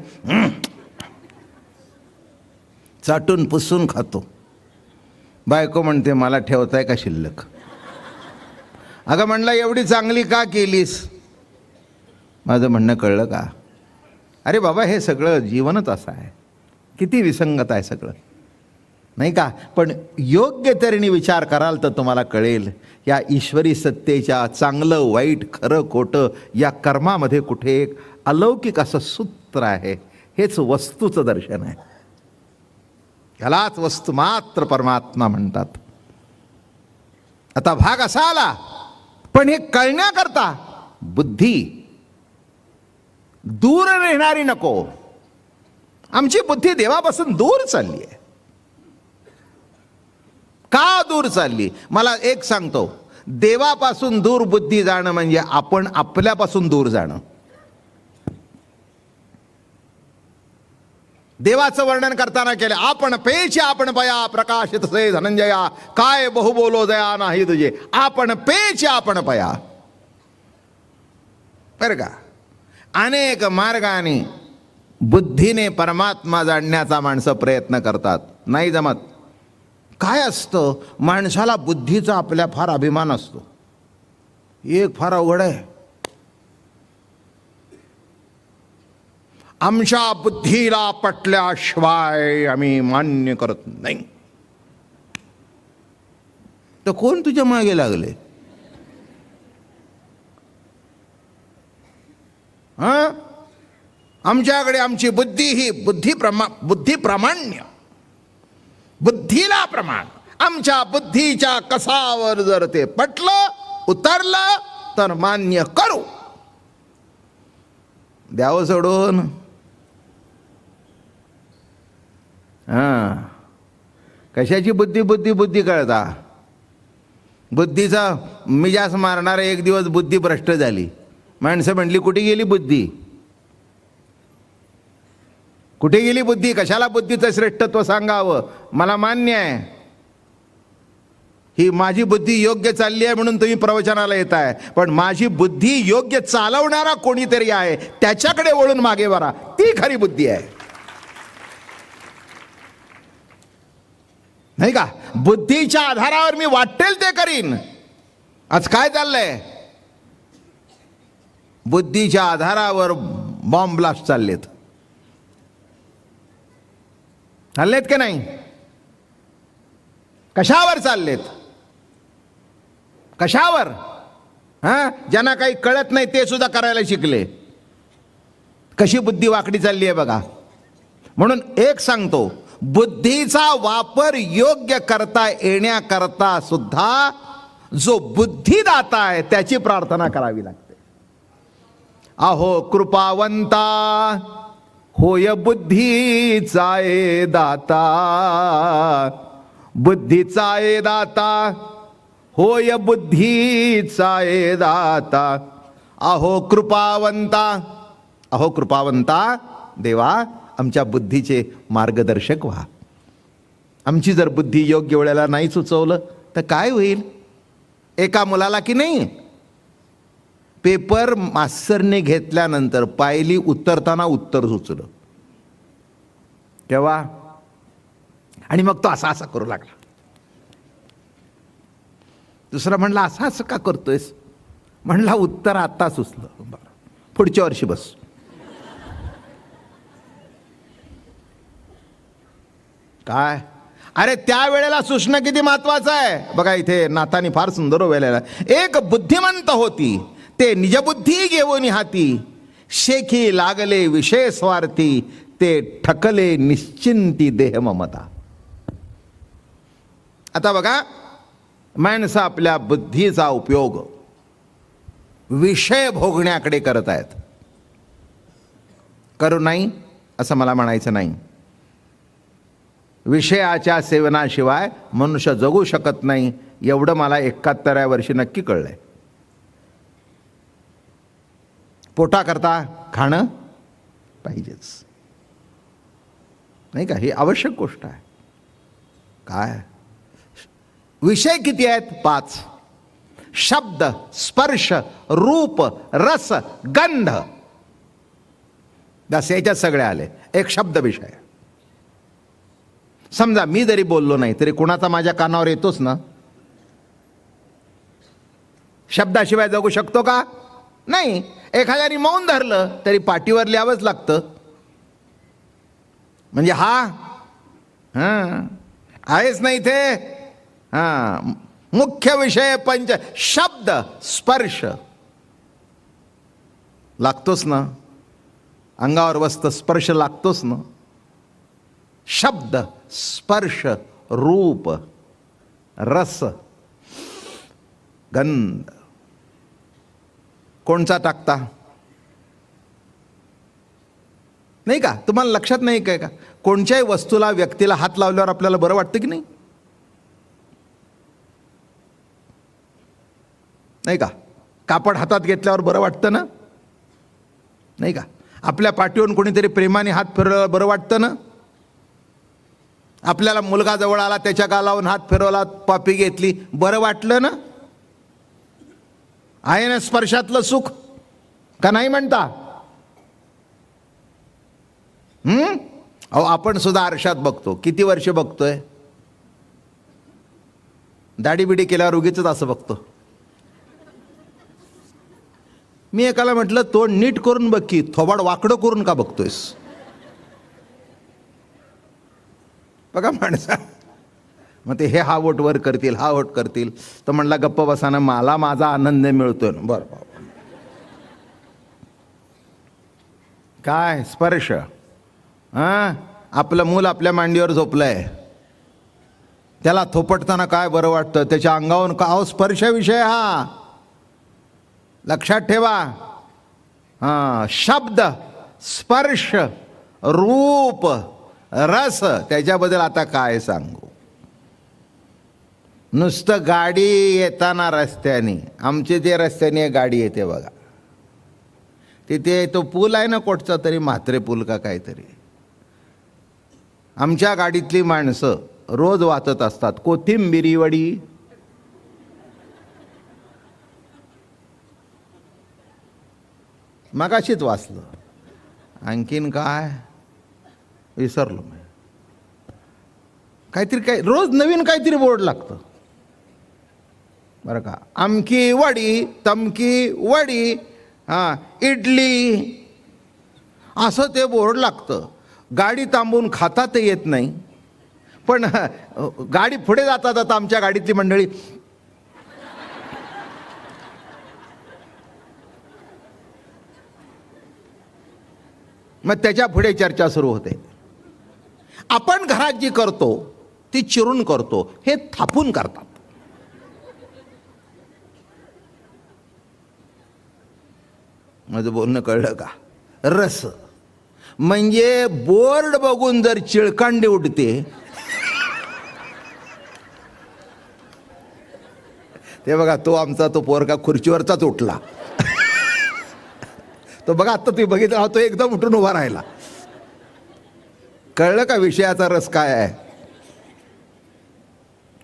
चाटून पुसून खातो. बायको म्हणते मला ठेवताय का शिल्लक? अगं म्हणलं एवढी चांगली का केलीस? माझं म्हणणं कळलं का? अरे बाबा, हे सगळं जीवनच असं आहे. किती विसंगत आहे सगळं, नाही का? पण योग्य तऱ्हेने विचार कराल तर तुम्हाला कळेल, या ईश्वरी सत्तेच्या चांगलं वाईट खरं खोटं या कर्मामध्ये कुठे एक अलौकिक असं सूत्र आहे. हेच वस्तूचं दर्शन आहे. ह्यालाच वस्तू मात्र परमात्मा म्हणतात. आता भाग असा आला, पण हे कळण्याकरता बुद्धी दूर राहणारी नको. आमची बुद्धी देवापासून दूर चालली आहे. का दूर चालली? मला एक सांगतो, देवापासून दूर बुद्धी जाणं म्हणजे आपण आपल्यापासून दूर जाणं. देवाचं वर्णन करताना केलं, आपण पेच आपण पया प्रकाशित से धनंजया, काय बहु बोलो दया नाही तुझे, आपण पेच आपण पया. बरं का? अनेक मार्गाने बुद्धीने परमात्मा जाणण्याचा माणसं प्रयत्न करतात, नाही जमत. काय असतं, माणसाला बुद्धीचा आपल्या फार अभिमान असतो. एक फार अवघड आहे, आमच्या बुद्धीला पटल्याशिवाय आम्ही मान्य करत नाही. तर कोण तुझ्या मागे लागले? हां, आमच्याकडे आमची बुद्धी ही बुद्धी प्रामाण्य, बुद्धीला प्रमाण. आमच्या बुद्धीच्या कसावर जर ते पटलं, उतरलं तर मान्य करू. द्यावं सोडून. हां, कशाची बुद्धी बुद्धी बुद्धी कळता? बुद्धीचा मिजास मारणारा एक दिवस बुद्धी भ्रष्ट झाली. माणसं म्हटली कुठे गेली बुद्धी? कुठे गेली बुद्धी? कशाला बुद्धीचं श्रेष्ठत्व सांगावं? मला मान्य आहे, ही माझी बुद्धी योग्य चालली आहे म्हणून तुम्ही प्रवचनाला येत आहे, पण माझी बुद्धी योग्य चालवणारा कोणीतरी आहे, त्याच्याकडे वळून मागे वरा, ती खरी बुद्धी आहे, नाही का? बुद्धीच्या आधारावर मी वाटेल ते करीन. आज काय चाललंय? बुद्धीच्या आधारावर बॉम्ब ब्लास्ट चाललेत. चाललेत की नाही? कशावर चाललेत? कशावर? ज्यांना काही कळत नाही ते सुद्धा करायला शिकले. कशी बुद्धी वाकडी चालली आहे बघा. म्हणून एक सांगतो, बुद्धीचा वापर योग्य करता येण्याकरता सुद्धा जो बुद्धिदाता आहे त्याची प्रार्थना करावी लागते. अहो कृपावंता होय बुद्धीचा ए दाता, बुद्धीचा ए दाता होय बुद्धीचा ए दाता. अहो कृपावंता, अहो कृपावंता देवा, आमच्या बुद्धीचे मार्गदर्शक व्हा. आमची जर बुद्धी योग्य वेळेला नाही सुचवलं तर काय होईल? एका मुलाला की नाही, पेपर मास्तरने घेतल्यानंतर पायली उतरताना उत्तर सुचलं तेव्हा, आणि मग तो असा असा करू लागला. दुसरा म्हणला असं असं का करतोयस? म्हणला उत्तर आता सुचलं. पुढच्या वर्षी बस. काय? अरे त्या वेळेला सुचणं किती महत्वाचं आहे बघा. इथे नाथानी फार सुंदर वेळेला, एक बुद्धिमंत होती ते निजबुद्धी घेऊन हाती, शेखी लागले विषय स्वार्थी, ते ठकले निश्चिंती देह ममता. आता बघा, माणसं आपल्या बुद्धीचा उपयोग विषय भोगण्याकडे करत आहेत. करू नाही असं मला म्हणायचं नाही. विषयाच्या सेवनाशिवाय मनुष्य जगू शकत नाही एवढं मला 71व्या वर्षी नक्की कळलंय. पोटाकरता खाणं पाहिजेच, नाही का? ही आवश्यक गोष्ट आहे. काय विषय किती आहेत? 5. शब्द, स्पर्श, रूप, रस, गंध. बस याच्यात सगळे आले. एक शब्द विषय. समजा मी जरी बोललो नाही तरी कुणाचा माझ्या कानावर येतोच ना. शब्दाशिवाय जगू शकतो का? नाही. एखाद्याने मौन धरलं तरी पाठीवर लिहावंच लागतं. म्हणजे आहेच नाही ते. मुख्य विषय पंच. शब्द, स्पर्श लागतोच ना. अंगावर वस्त्र स्पर्श लागतोच ना. शब्द, स्पर्श, रूप, रस, गंध. कोणचा टाकता? नाही का? तुम्हाला लक्षात नाही काय का? कोणत्याही वस्तूला, व्यक्तीला हात लावल्यावर आपल्याला बरं वाटतं की नाही? नाही का? कापड हातात घेतल्यावर बरं वाटतं ना, नाही का? आपल्या पाठीवरून कोणीतरी प्रेमाने हात फिरवल्यावर बरं वाटतं ना. आपल्याला मुलगा जवळ आला, त्याच्या गालावरून हात फिरवला, पापी घेतली, बरं वाटलं ना. आहे ना स्पर्शातलं सुख का नाही म्हणता? अहो आपण सुद्धा आरशात बघतो. किती वर्ष बघतोय? दाढी बिडी केल्यावर उगीच असं बघतो. मी एकाला म्हटलं, तोंड नीट करून बघ की, थोबाड वाकडं करून का बघतोयस? बघा माणसा. मग ते हे हा वोट वर करतील, हा वोट करतील. तर म्हणला गप्प बसानं, मला माझा आनंद मिळतोय ना. बरं काय स्पर्श. आपलं मूल आपल्या मांडीवर झोपलंय, त्याला थोपटताना काय बरं वाटतं? त्याच्या अंगावरून का? अहो स्पर्श विषय हा, लक्षात ठेवा. शब्द, स्पर्श, रूप, रस, त्याच्याबद्दल आता काय सांगू. नुसतं गाडी येताना रस्त्याने, आमचे ते रस्त्याने गाडी येते बघा, तिथे तो पूल आहे ना कोटचा, तरी म्हात्रे पूल का काहीतरी, आमच्या गाडीतली माणसं रोज वाचत असतात कोथिंबिरी वडी. मगाशीच वाचलं. आणखीन काय विसरलो मी. काहीतरी काय रोज नवीन काहीतरी बोर्ड लागतं बरं का. अमकी वडी, तमकी वडी, इडली, असं ते बोर्ड लागतं. गाडी थांबवून खाता तर येत नाही. पण गाडी पुढे जाता जाता आमच्या गाडीतली मंडळी मग त्याच्या पुढे चर्चा सुरू होते. आपण घरात जी करतो ती चिरून करतो, हे थापून करतात. माझं बोलणं कळलं का? रस म्हणजे बोर्ड बघून जर चिळकांडी उडते ते बघा, तो आमचा तो पोरगा खुर्चीवरचाच उठला. तो बघा आता तुम्ही बघितला, तो एकदम उठून उभा राहिला. कळलं का विषयाचा रस काय आहे?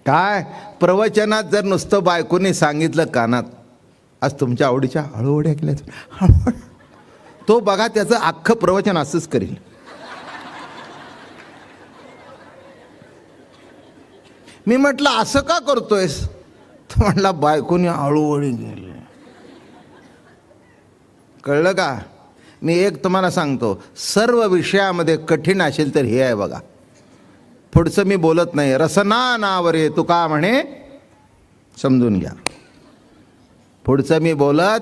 काय प्रवचनात जर नुसतं बायकोने सांगितलं कानात, आज तुमच्या आवडीच्या हळूहळू ऐकल्या, तो बघा त्याचं अख्खं प्रवचन असंच करील. मी म्हटलं असं का करतोयस? तो म्हटला बायकोने हळूहळू गेले. कळलं का? मी एक तुम्हाला सांगतो, सर्व विषयामध्ये कठीण असेल तर हे आहे बघा. पुढचं मी बोलत नाही. रसना नावरे तू का म्हणे, समजून घ्या. पुढचं मी बोलत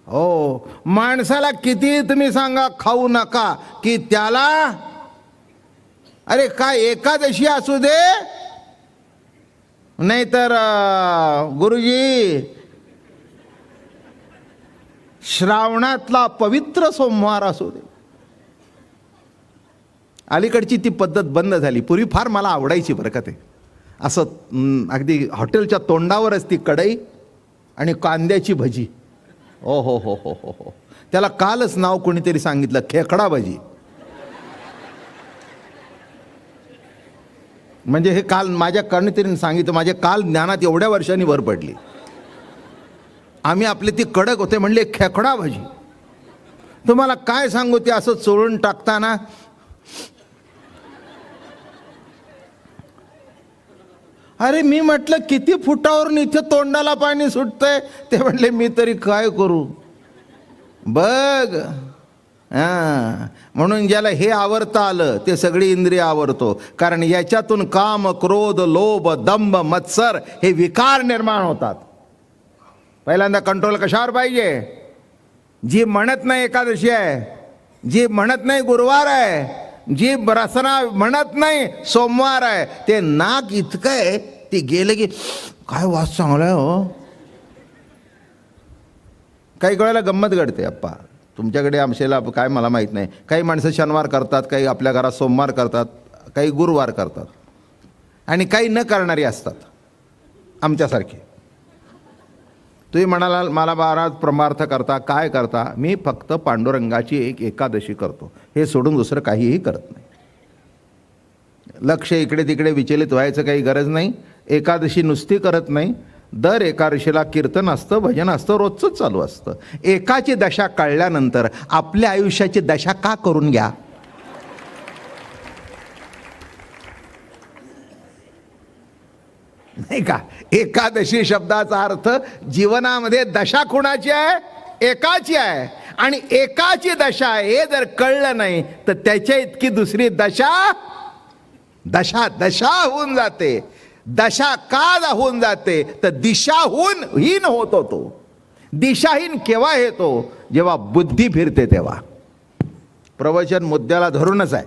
हो. माणसाला किती तुम्ही सांगा खाऊ नका, की त्याला अरे काय एकादशी असू दे, नाहीतर गुरुजी श्रावणातला पवित्र सोमवार असू दे. अलीकडची ती पद्धत बंद झाली. पूर्वी फार मला आवडायची बरं का ते. असं अगदी हॉटेलच्या तोंडावरच ती कढई आणि कांद्याची भजी. ओ हो हो हो हो हो. त्याला कालच नाव कोणीतरी सांगितलं, खेकडा भजी. म्हणजे हे काल माझ्या कोणीतरी सांगितलं, माझ्या काल ज्ञानात एवढ्या वर्षांनी भर पडली. आम्ही आपले ती कडक होते, म्हणले खेकडा भजी. तुम्हाला काय सांगू, ते असं चोळून टाकताना अरे मी म्हटलं किती फुटावरून इथे तोंडाला पाणी सुटतंय. ते म्हणले मी तरी काय करू बघ. म्हणून ज्याला हे आवरता आलं ते सगळी इंद्रिय आवरतो. कारण याच्यातून काम, क्रोध, लोभ, दंभ, मत्सर हे विकार निर्माण होतात. पहिल्यांदा कंट्रोल कशावर पाहिजे? जी म्हणत नाही एकादशी आहे, जी म्हणत नाही गुरुवार आहे, जी रसना म्हणत नाही सोमवार आहे, ते नाक इतकं आहे ते गेले की काय वास चांगला आहे हो. काही वेळेला गंमत घडते अप्पा तुमच्याकडे आमशेला, काय मला माहीत नाही. काही माणसं शनिवार करतात, काही आपल्या घरात सोमवार करतात, काही गुरुवार करतात, आणि काही न करणारी असतात आमच्यासारखे. तुम्ही म्हणाला मला महाराज परमार्थ करता, काय करता? मी फक्त पांडुरंगाची एक एकादशी करतो, हे सोडून दुसरं काहीही करत नाही. लक्ष इकडे तिकडे विचलित व्हायचं काही गरज नाही. एकादशी नुसती करत नाही, दर एकादशीला कीर्तन असतं, भजन असतं, रोजचंच चालू असतं. एकाची दशा कळल्यानंतर आपल्या आयुष्याची दशा का करून घ्या? नाही का? एकादशी शब्दाचा अर्थ जीवनामध्ये दशा कुणाची आहे? एकाची आहे. आणि एकाची दशा आहे हे जर कळलं नाही तर त्याच्या इतकी दुसरी दशा दशा दशा होऊन जाते. दशा का होऊन जाते तर दिशाहून हीन होतो. तो दिशाहीन केव्हा येतो? जेव्हा बुद्धी फिरते तेव्हा. प्रवचन मुद्द्याला धरूनच आहे.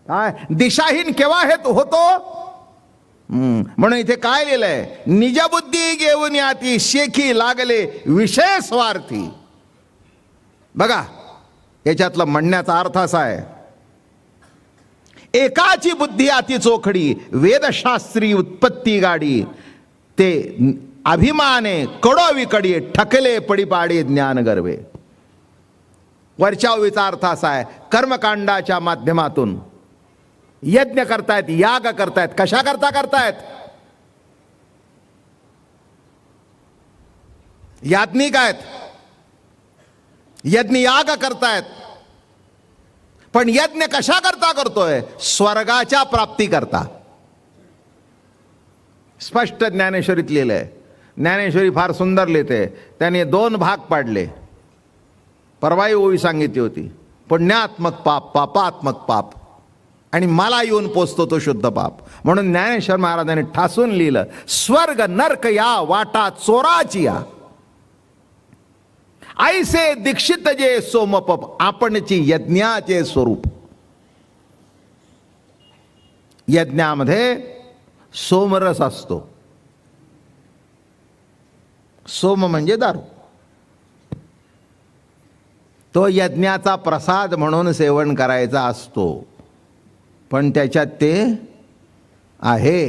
काय दिशाहीन केव्हा होतो? म्हणून इथे काय लिहिलंय? निजबुद्धी घेऊन याती शेखी लागले विषय स्वार्थी. बघा याच्यातला म्हणण्याचा अर्थ असा आहे, एकाची बुद्धी अति चोखडी, वेदशास्त्री उत्पत्ती गाडी, ते अभिमाने कडो विकडी, ठकले पडिपाडे ज्ञान गर्वे. वरच्या ओळीचा अर्थ असा आहे, कर्मकांडाच्या माध्यमातून यज्ञ करतायत, याग करतायत. कशा करता करतायत? याज्ञिक आहेत, यज्ञ याग करतायत. पण यज्ञ कशा करता करतोय? स्वर्गाच्या प्राप्ती करता. स्पष्ट ज्ञानेश्वरीत लिहिलंय. ज्ञानेश्वरी फार सुंदर लिहिते. त्याने 2 भाग पाडले. परवाई ओळी सांगितली होती, पुण्यात्मक पाप, पापात्मक पाप. आणि मला येऊन पोचतो तो शुद्ध पाप. म्हणून ज्ञानेश्वर महाराजांनी ठासून लिहिलं, स्वर्ग नरक या वाटा चोराची या, ऐसे दीक्षित जे सोमपप, आपणची यज्ञाचे स्वरूप. यज्ञामध्ये सोमरस असतो. सोम म्हणजे दारू. तो यज्ञाचा प्रसाद म्हणून सेवन करायचा असतो, पण त्याच्यात ते आहे.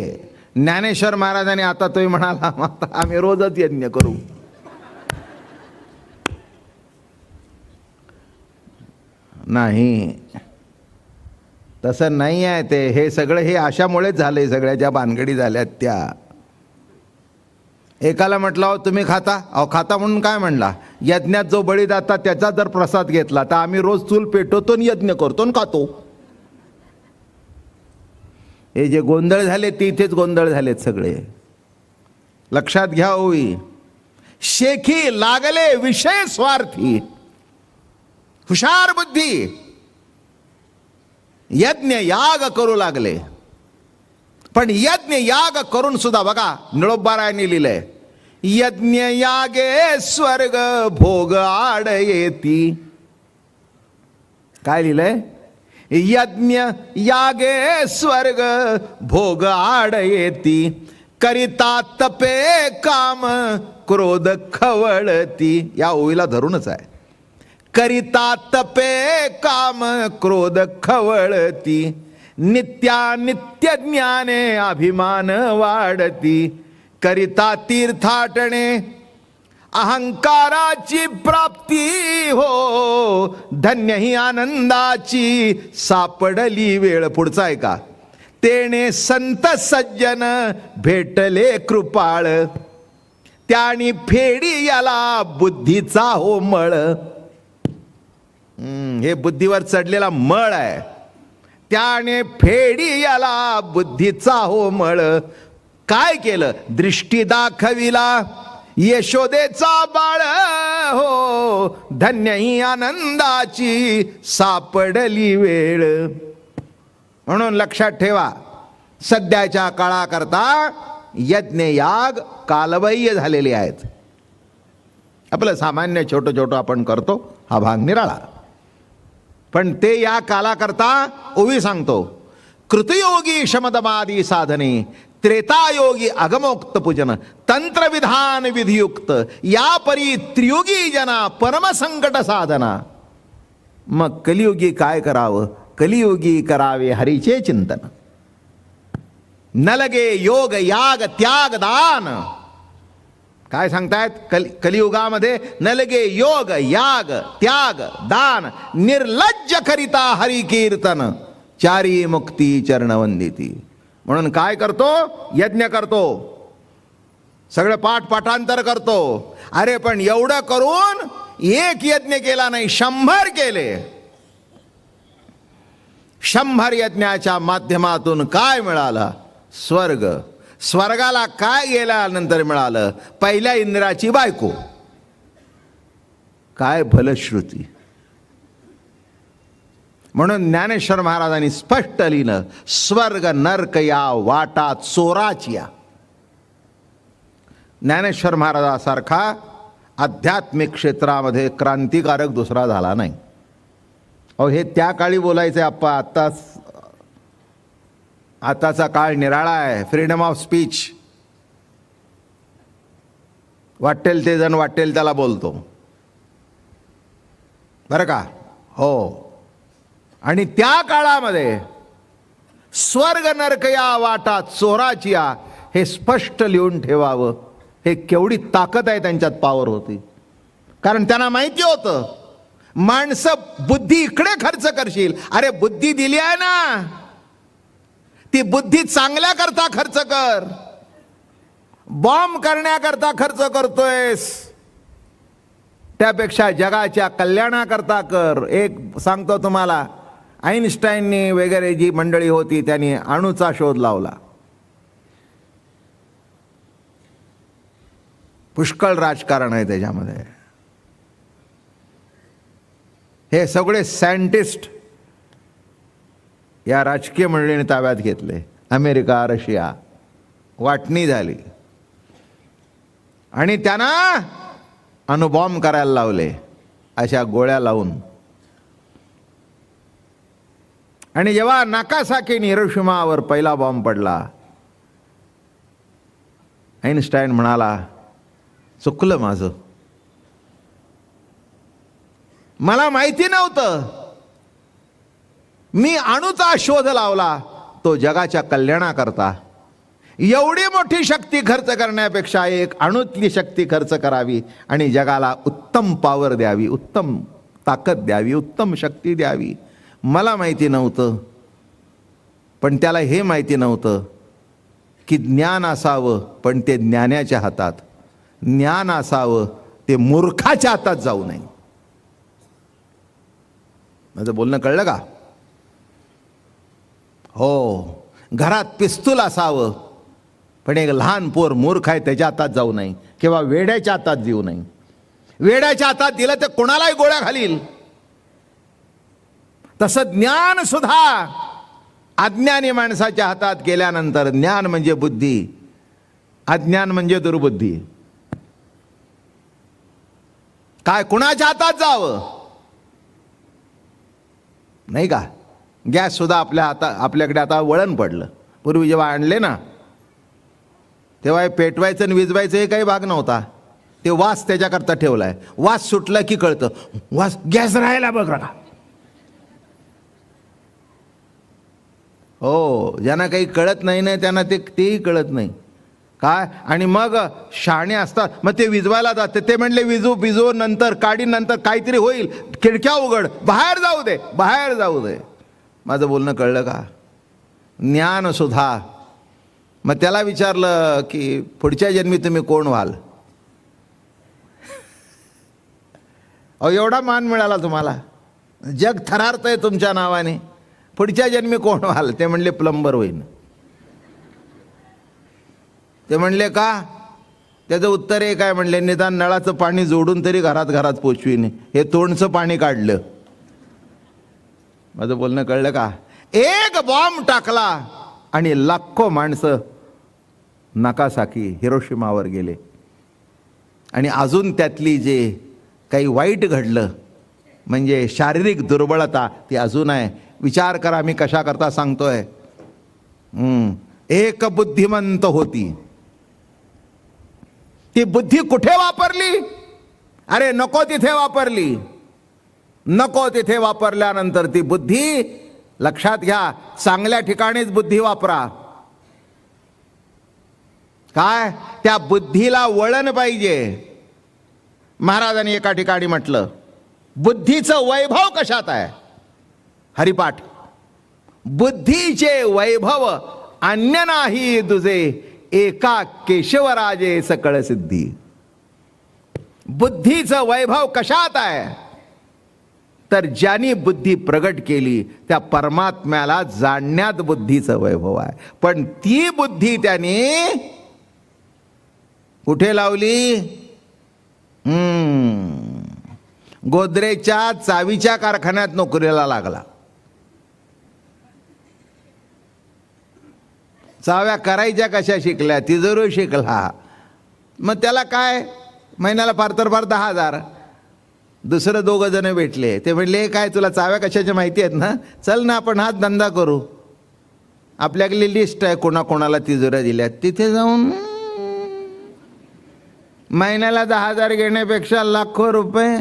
ज्ञानेश्वर महाराजांनी, आता तुम्ही म्हणाला आता आम्ही रोजच यज्ञ करू, नाही, तसं नाही आहे ते. हे सगळं हे अशामुळेच झालंय, सगळ्या ज्या भानगडी झाल्यात त्या. एकाला म्हटलं, अहो तुम्ही खाता, अहो खाता म्हणून काय म्हणला, यज्ञात जो बळी जातात त्याचा जर प्रसाद घेतला तर आम्ही रोज चूल पेटवतो आणि यज्ञ करतो आणि खातो. हे जे गोंधळ झाले ते इथेच गोंधळ झालेत सगळे. लक्षात घ्या होई. शेखी लागले विषय स्वार्थी, हुशार बुद्धी यज्ञ याग करू लागले. पण यज्ञ याग करून सुद्धा बघा, निळोबारायांनी लिहिलंय, यज्ञ यागे स्वर्ग भोग आड येती. काय लिहिलंय? यज्ञ यागे स्वर्ग भोग आड येती, करिता तपे काम क्रोध खवळती. या ओळीला धरूनच आहे, करिता तपे काम क्रोध खवळती, नित्यानित्य ज्ञाने अभिमान वाढती, करिता तीर्थाटणे अहंकाराची प्राप्ती हो, धन्य ही आनंदाची सापडली वेळ. पुढचा आहे का, तेने संत सज्जन भेटले कृपाळ, त्यानी फेडी याला बुद्धीचा हो मळ. हे बुद्धीवर चढलेला मळ आहे. त्याने फेडी याला बुद्धीचा हो मळ. काय केलं? दृष्टी दाखविला यशोदेचा बाळ हो, धन्य ही आनंदाची सापडली वेळ. म्हणून लक्षात ठेवा, सध्याच्या काळाकरता यज्ञ याग कालबाह्य झालेले आहेत. आपलं सामान्य छोटं छोटं आपण करतो, हा भाग निराळा. पण ते या कालाकरता ओवी सांगतो, कृतयोगी शमदमादी साधने, त्रेतायोगी अगमोक्त पूजन, तंत्रविधान विधियुक्त, या परी त्रियोगी जना परमसंकट साधना. मग कलियुगी काय करावं? कलियुगी करावे हरीचे चिंतन. न लगे योग याग त्याग दान. काय सांगतायत? कलियुगामध्ये न लगे योग याग त्याग दान, निर्लज्ज करिता हरी कीर्तन, चारी मुक्ती चरणवंदिती. म्हणून काय करतो? यज्ञ करतो, सगळं पाठ पाठांतर करतो. अरे पण एवढं करून एक यज्ञ केला नाही, 100 केले. 100 यज्ञाच्या माध्यमातून काय मिळालं? स्वर्ग. स्वर्गाला काय गेल्यानंतर मिळालं? पहिल्या इंद्राची बायको. काय फलश्रुती. म्हणून ज्ञानेश्वर महाराजांनी स्पष्ट लिहिलं, स्वर्ग नरक या वाटा चोराचिया. ज्ञानेश्वर महाराजासारखा आध्यात्मिक क्षेत्रामध्ये क्रांतिकारक दुसरा झाला नाही. अहो हे त्या काळी बोलायचे आप्पा, आताचा काळ निराळा आहे. Freedom of speech. वाटेल ते जण वाटेल त्याला बोलतो, बरं का? हो. आणि त्या काळामध्ये स्वर्ग नरक या वाटा चोराचिया हे स्पष्ट लिहून ठेवावं. हे केवढी ताकद आहे त्यांच्यात, पॉवर होती. कारण त्यांना माहिती होतं, माणसं बुद्धी इकडे खर्च करशील. अरे बुद्धी दिली आहे ना, ती बुद्धी चांगल्या करता खर्च कर. बॉम्ब करण्याकरता खर्च करतोयस, त्यापेक्षा जगाच्या कल्याणाकरता कर. एक सांगतो तुम्हाला, आईन्स्टाईननी वगैरे जी मंडळी होती त्यांनी अणूचा शोध लावला. पुष्कळ राजकारण आहे त्याच्यामध्ये. हे सगळे सायंटिस्ट या राजकीय मंडळीने ताब्यात घेतले. अमेरिका, रशिया वाटणी झाली आणि त्यांना अणुबॉम्ब करायला लावले, अशा गोळ्या लावून. आणि जेव्हा नाकासाकी हिरोशिमावर पहिला बॉम्ब पडला, आईन्स्टाईन म्हणाला, चुकलं माझं, मला माहिती नव्हतं, मी अणूचा शोध लावला तो जगाच्या कल्याणाकरता. एवढी मोठी शक्ती खर्च करण्यापेक्षा एक अणुतली शक्ती खर्च करावी आणि जगाला उत्तम पॉवर द्यावी, उत्तम ताकद द्यावी, उत्तम शक्ती द्यावी. मला माहिती नव्हतं, पण त्याला हे माहिती नव्हतं की ज्ञान असावं पण ते ज्ञानाच्या हातात, ज्ञान असावं ते मूर्खाच्या हातात जाऊ नये. माझं बोलणं कळलं का? हो, घरात पिस्तूल असावं पण एक लहान पोर मूर्ख आहे त्याच्या हातात जाऊ नये किंवा वेड्याच्या हातात देऊ नये. वेड्याच्या हातात दिलं तर कोणालाही गोळ्या घालील. तसं ज्ञान सुद्धा अज्ञानी माणसाच्या हातात गेल्यानंतर, ज्ञान म्हणजे बुद्धी, अज्ञान म्हणजे दुर्बुद्धी, काय कुणाच्या हातात जावं नाही का? गॅस सुद्धा आपल्याकडे आता वळण पडलं. पूर्वी जेव्हा आणले ना तेव्हा हे पेटवायचं आणि विजवायचं हे काही भाग नव्हता. ते वास त्याच्याकरता ठेवलाय. वास सुटला की कळतं, वास गॅस राहायला बघ का. हो, ज्यांना काही कळत नाही ना त्यांना तेही कळत नाही काय. आणि मग शहाणे असतात, मग ते विजवायला जाते. ते म्हणले विजू नंतर काढी, नंतर काहीतरी होईल, खिडक्या उघड, बाहेर जाऊ दे, बाहेर जाऊ दे. माझं बोलणं कळलं का? ज्ञान सुद्धा. मग त्याला विचारलं की पुढच्या जन्मी तुम्ही कोण व्हाल? अहो, एवढा मान मिळाला तुम्हाला, जग थरारतंय तुमच्या नावाने, पुढच्या जन्मी कोण व्हाल? ते म्हणले प्लंबर होईन. ते म्हणले का? त्याचं उत्तर एक आहे, म्हणले निदान नळाचं पाणी जोडून तरी घरात पोचवीन, हे तोंडचं पाणी काढलं. माझं बोलणं कळलं का? एक बॉम्ब टाकला आणि लाखो माणसं नाकासाकी हिरोशिमावर गेले. आणि अजून त्यातली जे काही वाईट घडलं म्हणजे शारीरिक दुर्बलता ती अजून आहे. विचार करा मी कशा करता सांगतोय. एक बुद्धिमंत होती, ती बुद्धी कुठे वापरली? अरे नको तिथे वापरली. नको तिथे वापरल्यानंतर ती बुद्धी, लक्षात घ्या, चांगल्या ठिकाणीच बुद्धी वापरा. काय? त्या बुद्धीला वळण पाहिजे. महाराजांनी एका ठिकाणी म्हटलं, बुद्धीचं वैभव कशात आहे? हरिपाठ, बुद्धीचे वैभव अन्य नाही दुजे, एका केशवराजे सकळ सिद्धी. बुद्धीचं वैभव कशात आहे? तर ज्यांनी बुद्धी प्रगट केली त्या परमात्म्याला जाणण्यात बुद्धीचं वैभव आहे. पण ती बुद्धी त्याने कुठे लावली? गोदरेजच्या चावीच्या कारखान्यात नोकरीला लागला. चाव्या करायच्या कशा शिकल्या? तिजोरी शिकला. मग त्याला काय, महिन्याला फार तर फार 10,000. दुसरं 2 जण भेटले, ते म्हणले काय तुला चाव्या कशाच्या माहिती आहेत ना, चल ना आपण हाच धंदा करू. आपल्याकडली लिस्ट आहे कोणाकोणाला तिजोऱ्या दिल्यात, तिथे जाऊन महिन्याला 10,000 घेण्यापेक्षा लाखो रुपये.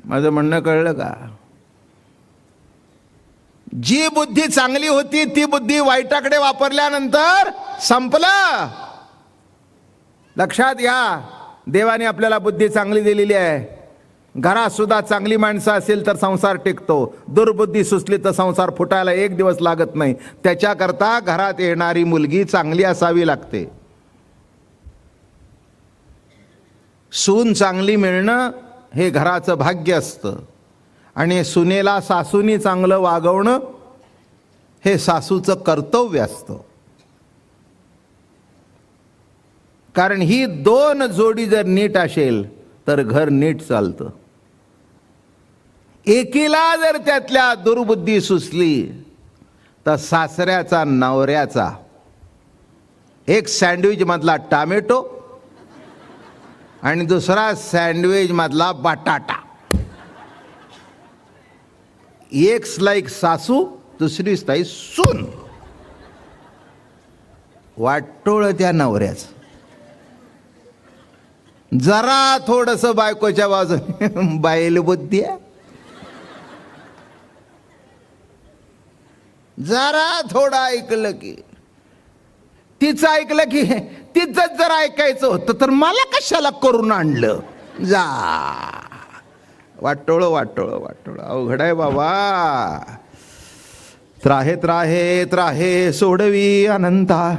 माझं म्हणणं कळलं का? जी बुद्धी चांगली होती ती बुद्धी वाईटाकडे वापरल्यानंतर संपलं. लक्षात घ्या, देवाने आपल्याला बुद्धी चांगली दिलेली आहे. घरात सुद्धा चांगली माणसं असेल तर संसार टिकतो. दुर्बुद्धी सुचली तर संसार फुटायला 1 दिवस लागत नाही. त्याच्याकरता घरात येणारी मुलगी चांगली असावी लागते. सून चांगली मिळणं हे घराचं भाग्य असतं आणि सुनेला सासूनी चांगलं वागवणं हे सासूचं कर्तव्य असतं. कारण ही 2 जोडी जर नीट असेल तर घर नीट चालतं. एकीला जर त्यातल्या दुर्बुद्धी सुचली तर सासऱ्याचा नवऱ्याचा एक सँडविच मधला टामेटो आणि दुसरा सँडविच मधला बटाटा, एक स्लाईक सासू दुसरी स्लाईक सून. वाटोळ त्या नवऱ्याचं. जरा थोडस बायकोच्या बाजूने बाईल बुद्धी आहे, जरा थोडं ऐकलं की, तिचं ऐकलं की तिचंच जर ऐकायचं होतं तर मला कशाला करून आणलं. जा वाटोळ वाटोळ वाटोळ अवघड आहे बाबा. त्राहे त्राहे त्राहे सोडवी अनंता.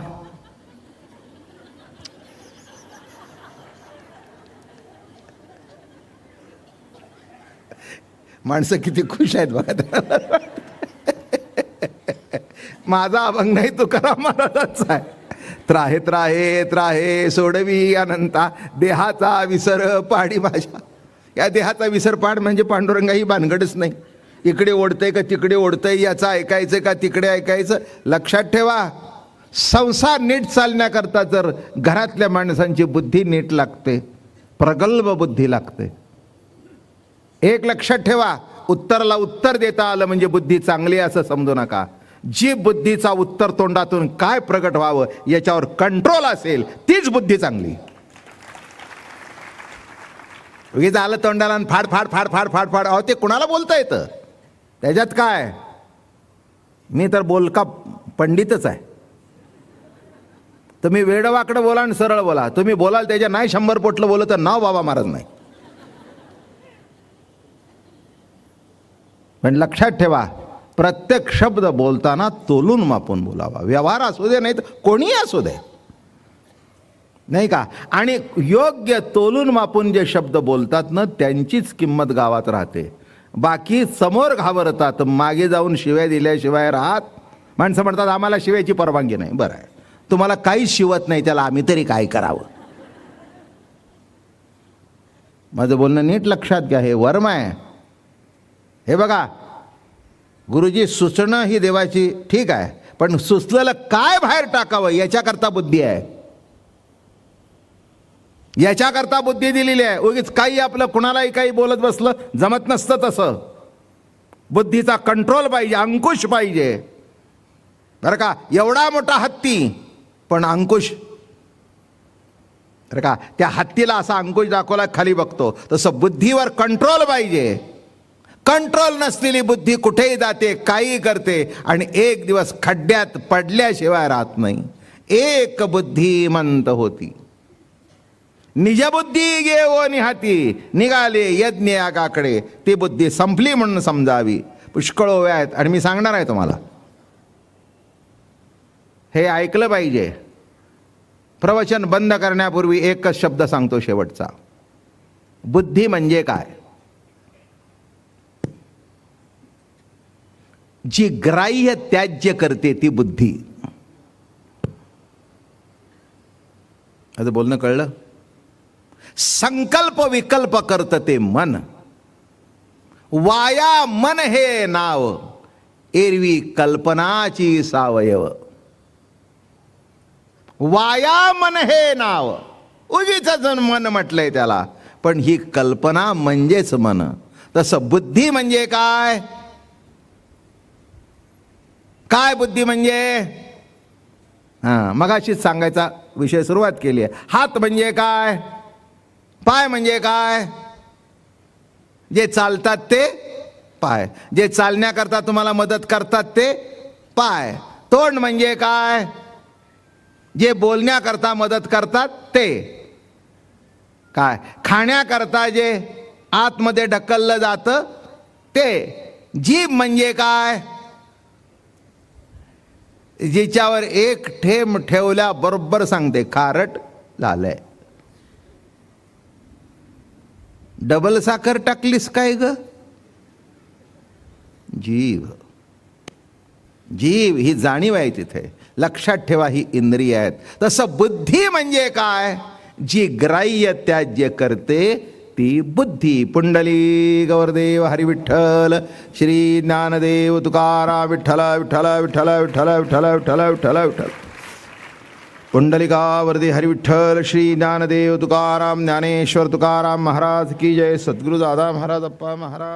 माणसं किती खुश आहेत बघा. माझा अभंग नाही, तुकाराम महाराजांचा आहे. त्राहे त्राहे त्राहे सोडवी अनंता, देहाचा विसर पाडी माझ्या. या देहाचा विसर पाड म्हणजे पांडुरंगा ही भानगडच नाही. इकडे ओढतंय का तिकडे ओढतंय, याचं ऐकायचं का तिकडे ऐकायचं. लक्षात ठेवा, संसार नीट चालण्याकरता जर घरातल्या माणसांची बुद्धी नीट लागते, प्रगल्भ बुद्धी लागते. एक लक्षात ठेवा, उत्तराला उत्तर देता आलं म्हणजे बुद्धी चांगली असं समजू नका. जी बुद्धीचा उत्तर तोंडातून काय प्रगट व्हावं याच्यावर कंट्रोल असेल तीच बुद्धी चांगली. उगीच आलं तोंडाला फाड फाड फाड फाड फाड फाड, अहो ते कुणाला बोलता येतं, त्याच्यात काय. मी तर बोलका पंडितच आहे. तुम्ही वेडवाकडं बोला आणि सरळ बोला. तुम्ही बोलाल त्याच्या नाही 100 पोटलं बोलत तर नाव बाबा महाराज नाही. पण लक्षात ठेवा, प्रत्येक शब्द बोलताना तोलून मापून बोलावा. व्यवहार असू दे नाही तर कोणीही असू दे, नाही का. आणि योग्य तोलून मापून जे शब्द बोलतात ना त्यांचीच किंमत गावात राहते. बाकी समोर घाबरतात, मागे जाऊन शिव्या दिल्याशिवाय राहत. माणसं म्हणतात आम्हाला शिव्याची परवानगी नाही. बरं आहे, तुम्हाला काहीच शिवत नाही, त्याला आम्ही तरी काय करावं. माझं बोलणं नीट लक्षात घ्या, हे वर्म आहे. हे बघा, गुरुजी सुचणं ही देवाची ठीक आहे, पण सुचलेलं काय बाहेर टाकावं याच्याकरता बुद्धी आहे, याच्याकरता बुद्धी दिलेली आहे. उगीच काही आपलं कुणालाही काही बोलत बसलं जमत नसतं तसं. बुद्धीचा कंट्रोल पाहिजे, अंकुश पाहिजे. बरं का, एवढा मोठा हत्ती पण अंकुश. बरं का, त्या हत्तीला असा अंकुश दाखवला खाली बघतो, तसं बुद्धीवर कंट्रोल पाहिजे. कंट्रोल नसलेली बुद्धी कुठेही जाते, काही करते आणि एक दिवस खड्ड्यात पडल्याशिवाय राहत नाही. एक बुद्धिमंत होती, निजबुद्धी घेऊन हाती निघाले यज्ञ यागाकडे. ती बुद्धी संपली म्हणून समजावी. पुष्कळ ओव्या आहेत आणि मी सांगणार आहे तुम्हाला. हे ऐकलं पाहिजे. प्रवचन बंद करण्यापूर्वी एकच शब्द सांगतो शेवटचा. बुद्धी म्हणजे काय? जी ग्राह्य त्याज्य करते ती बुद्धी. आता बोलणं कळलं? संकल्प विकल्प करत ते मन. वाया मन हे नाव, एरवी कल्पनाची सावयव. वाया मन हे नाव, उगीच मन म्हटलंय त्याला, पण ही कल्पना म्हणजेच मन. तसं बुद्धी म्हणजे काय? काय बुद्धी म्हणजे? मगाशीच सांगायचा विषय सुरुवात केली आहे. हात म्हणजे काय? पाय म्हणजे काय? जे चालतात ते पाय, जे चालण्याकरता तुम्हाला मदत करतात ते पाय. तोंड म्हणजे काय? जे बोलण्याकरता मदत करतात ते काय? खाण्याकरता जे आतमध्ये ढकललं जातं ते. जीभ म्हणजे काय? जिच्यावर एक ठेम ठेवल्या बरोबर सांगते खारट झालंय. डबल साखर टाकलीस काय ग? जीभ. जीभ ही जाणीव आहे तिथे. लक्षात ठेवा, ही इंद्रिय आहेत. तसं बुद्धी म्हणजे काय? जी ग्राह्य त्याज्य करते ती बुद्धी. पुंडली गौरदेव हरी विठ्ठल श्री ज्ञानदेव तुकाराम विठ्ठल विठ्ठल विठ्ठल विठ्ठल विठ्ठल विठ्ठल विठ्ठल विठ्ठल. पुंडलिका वरदे हरी विठ्ठल श्री ज्ञानदेव तुकाराम ज्ञानेश्वर तुकाराम महाराज की जय. सद्गुरु दादा महाराज अप्पा महाराज.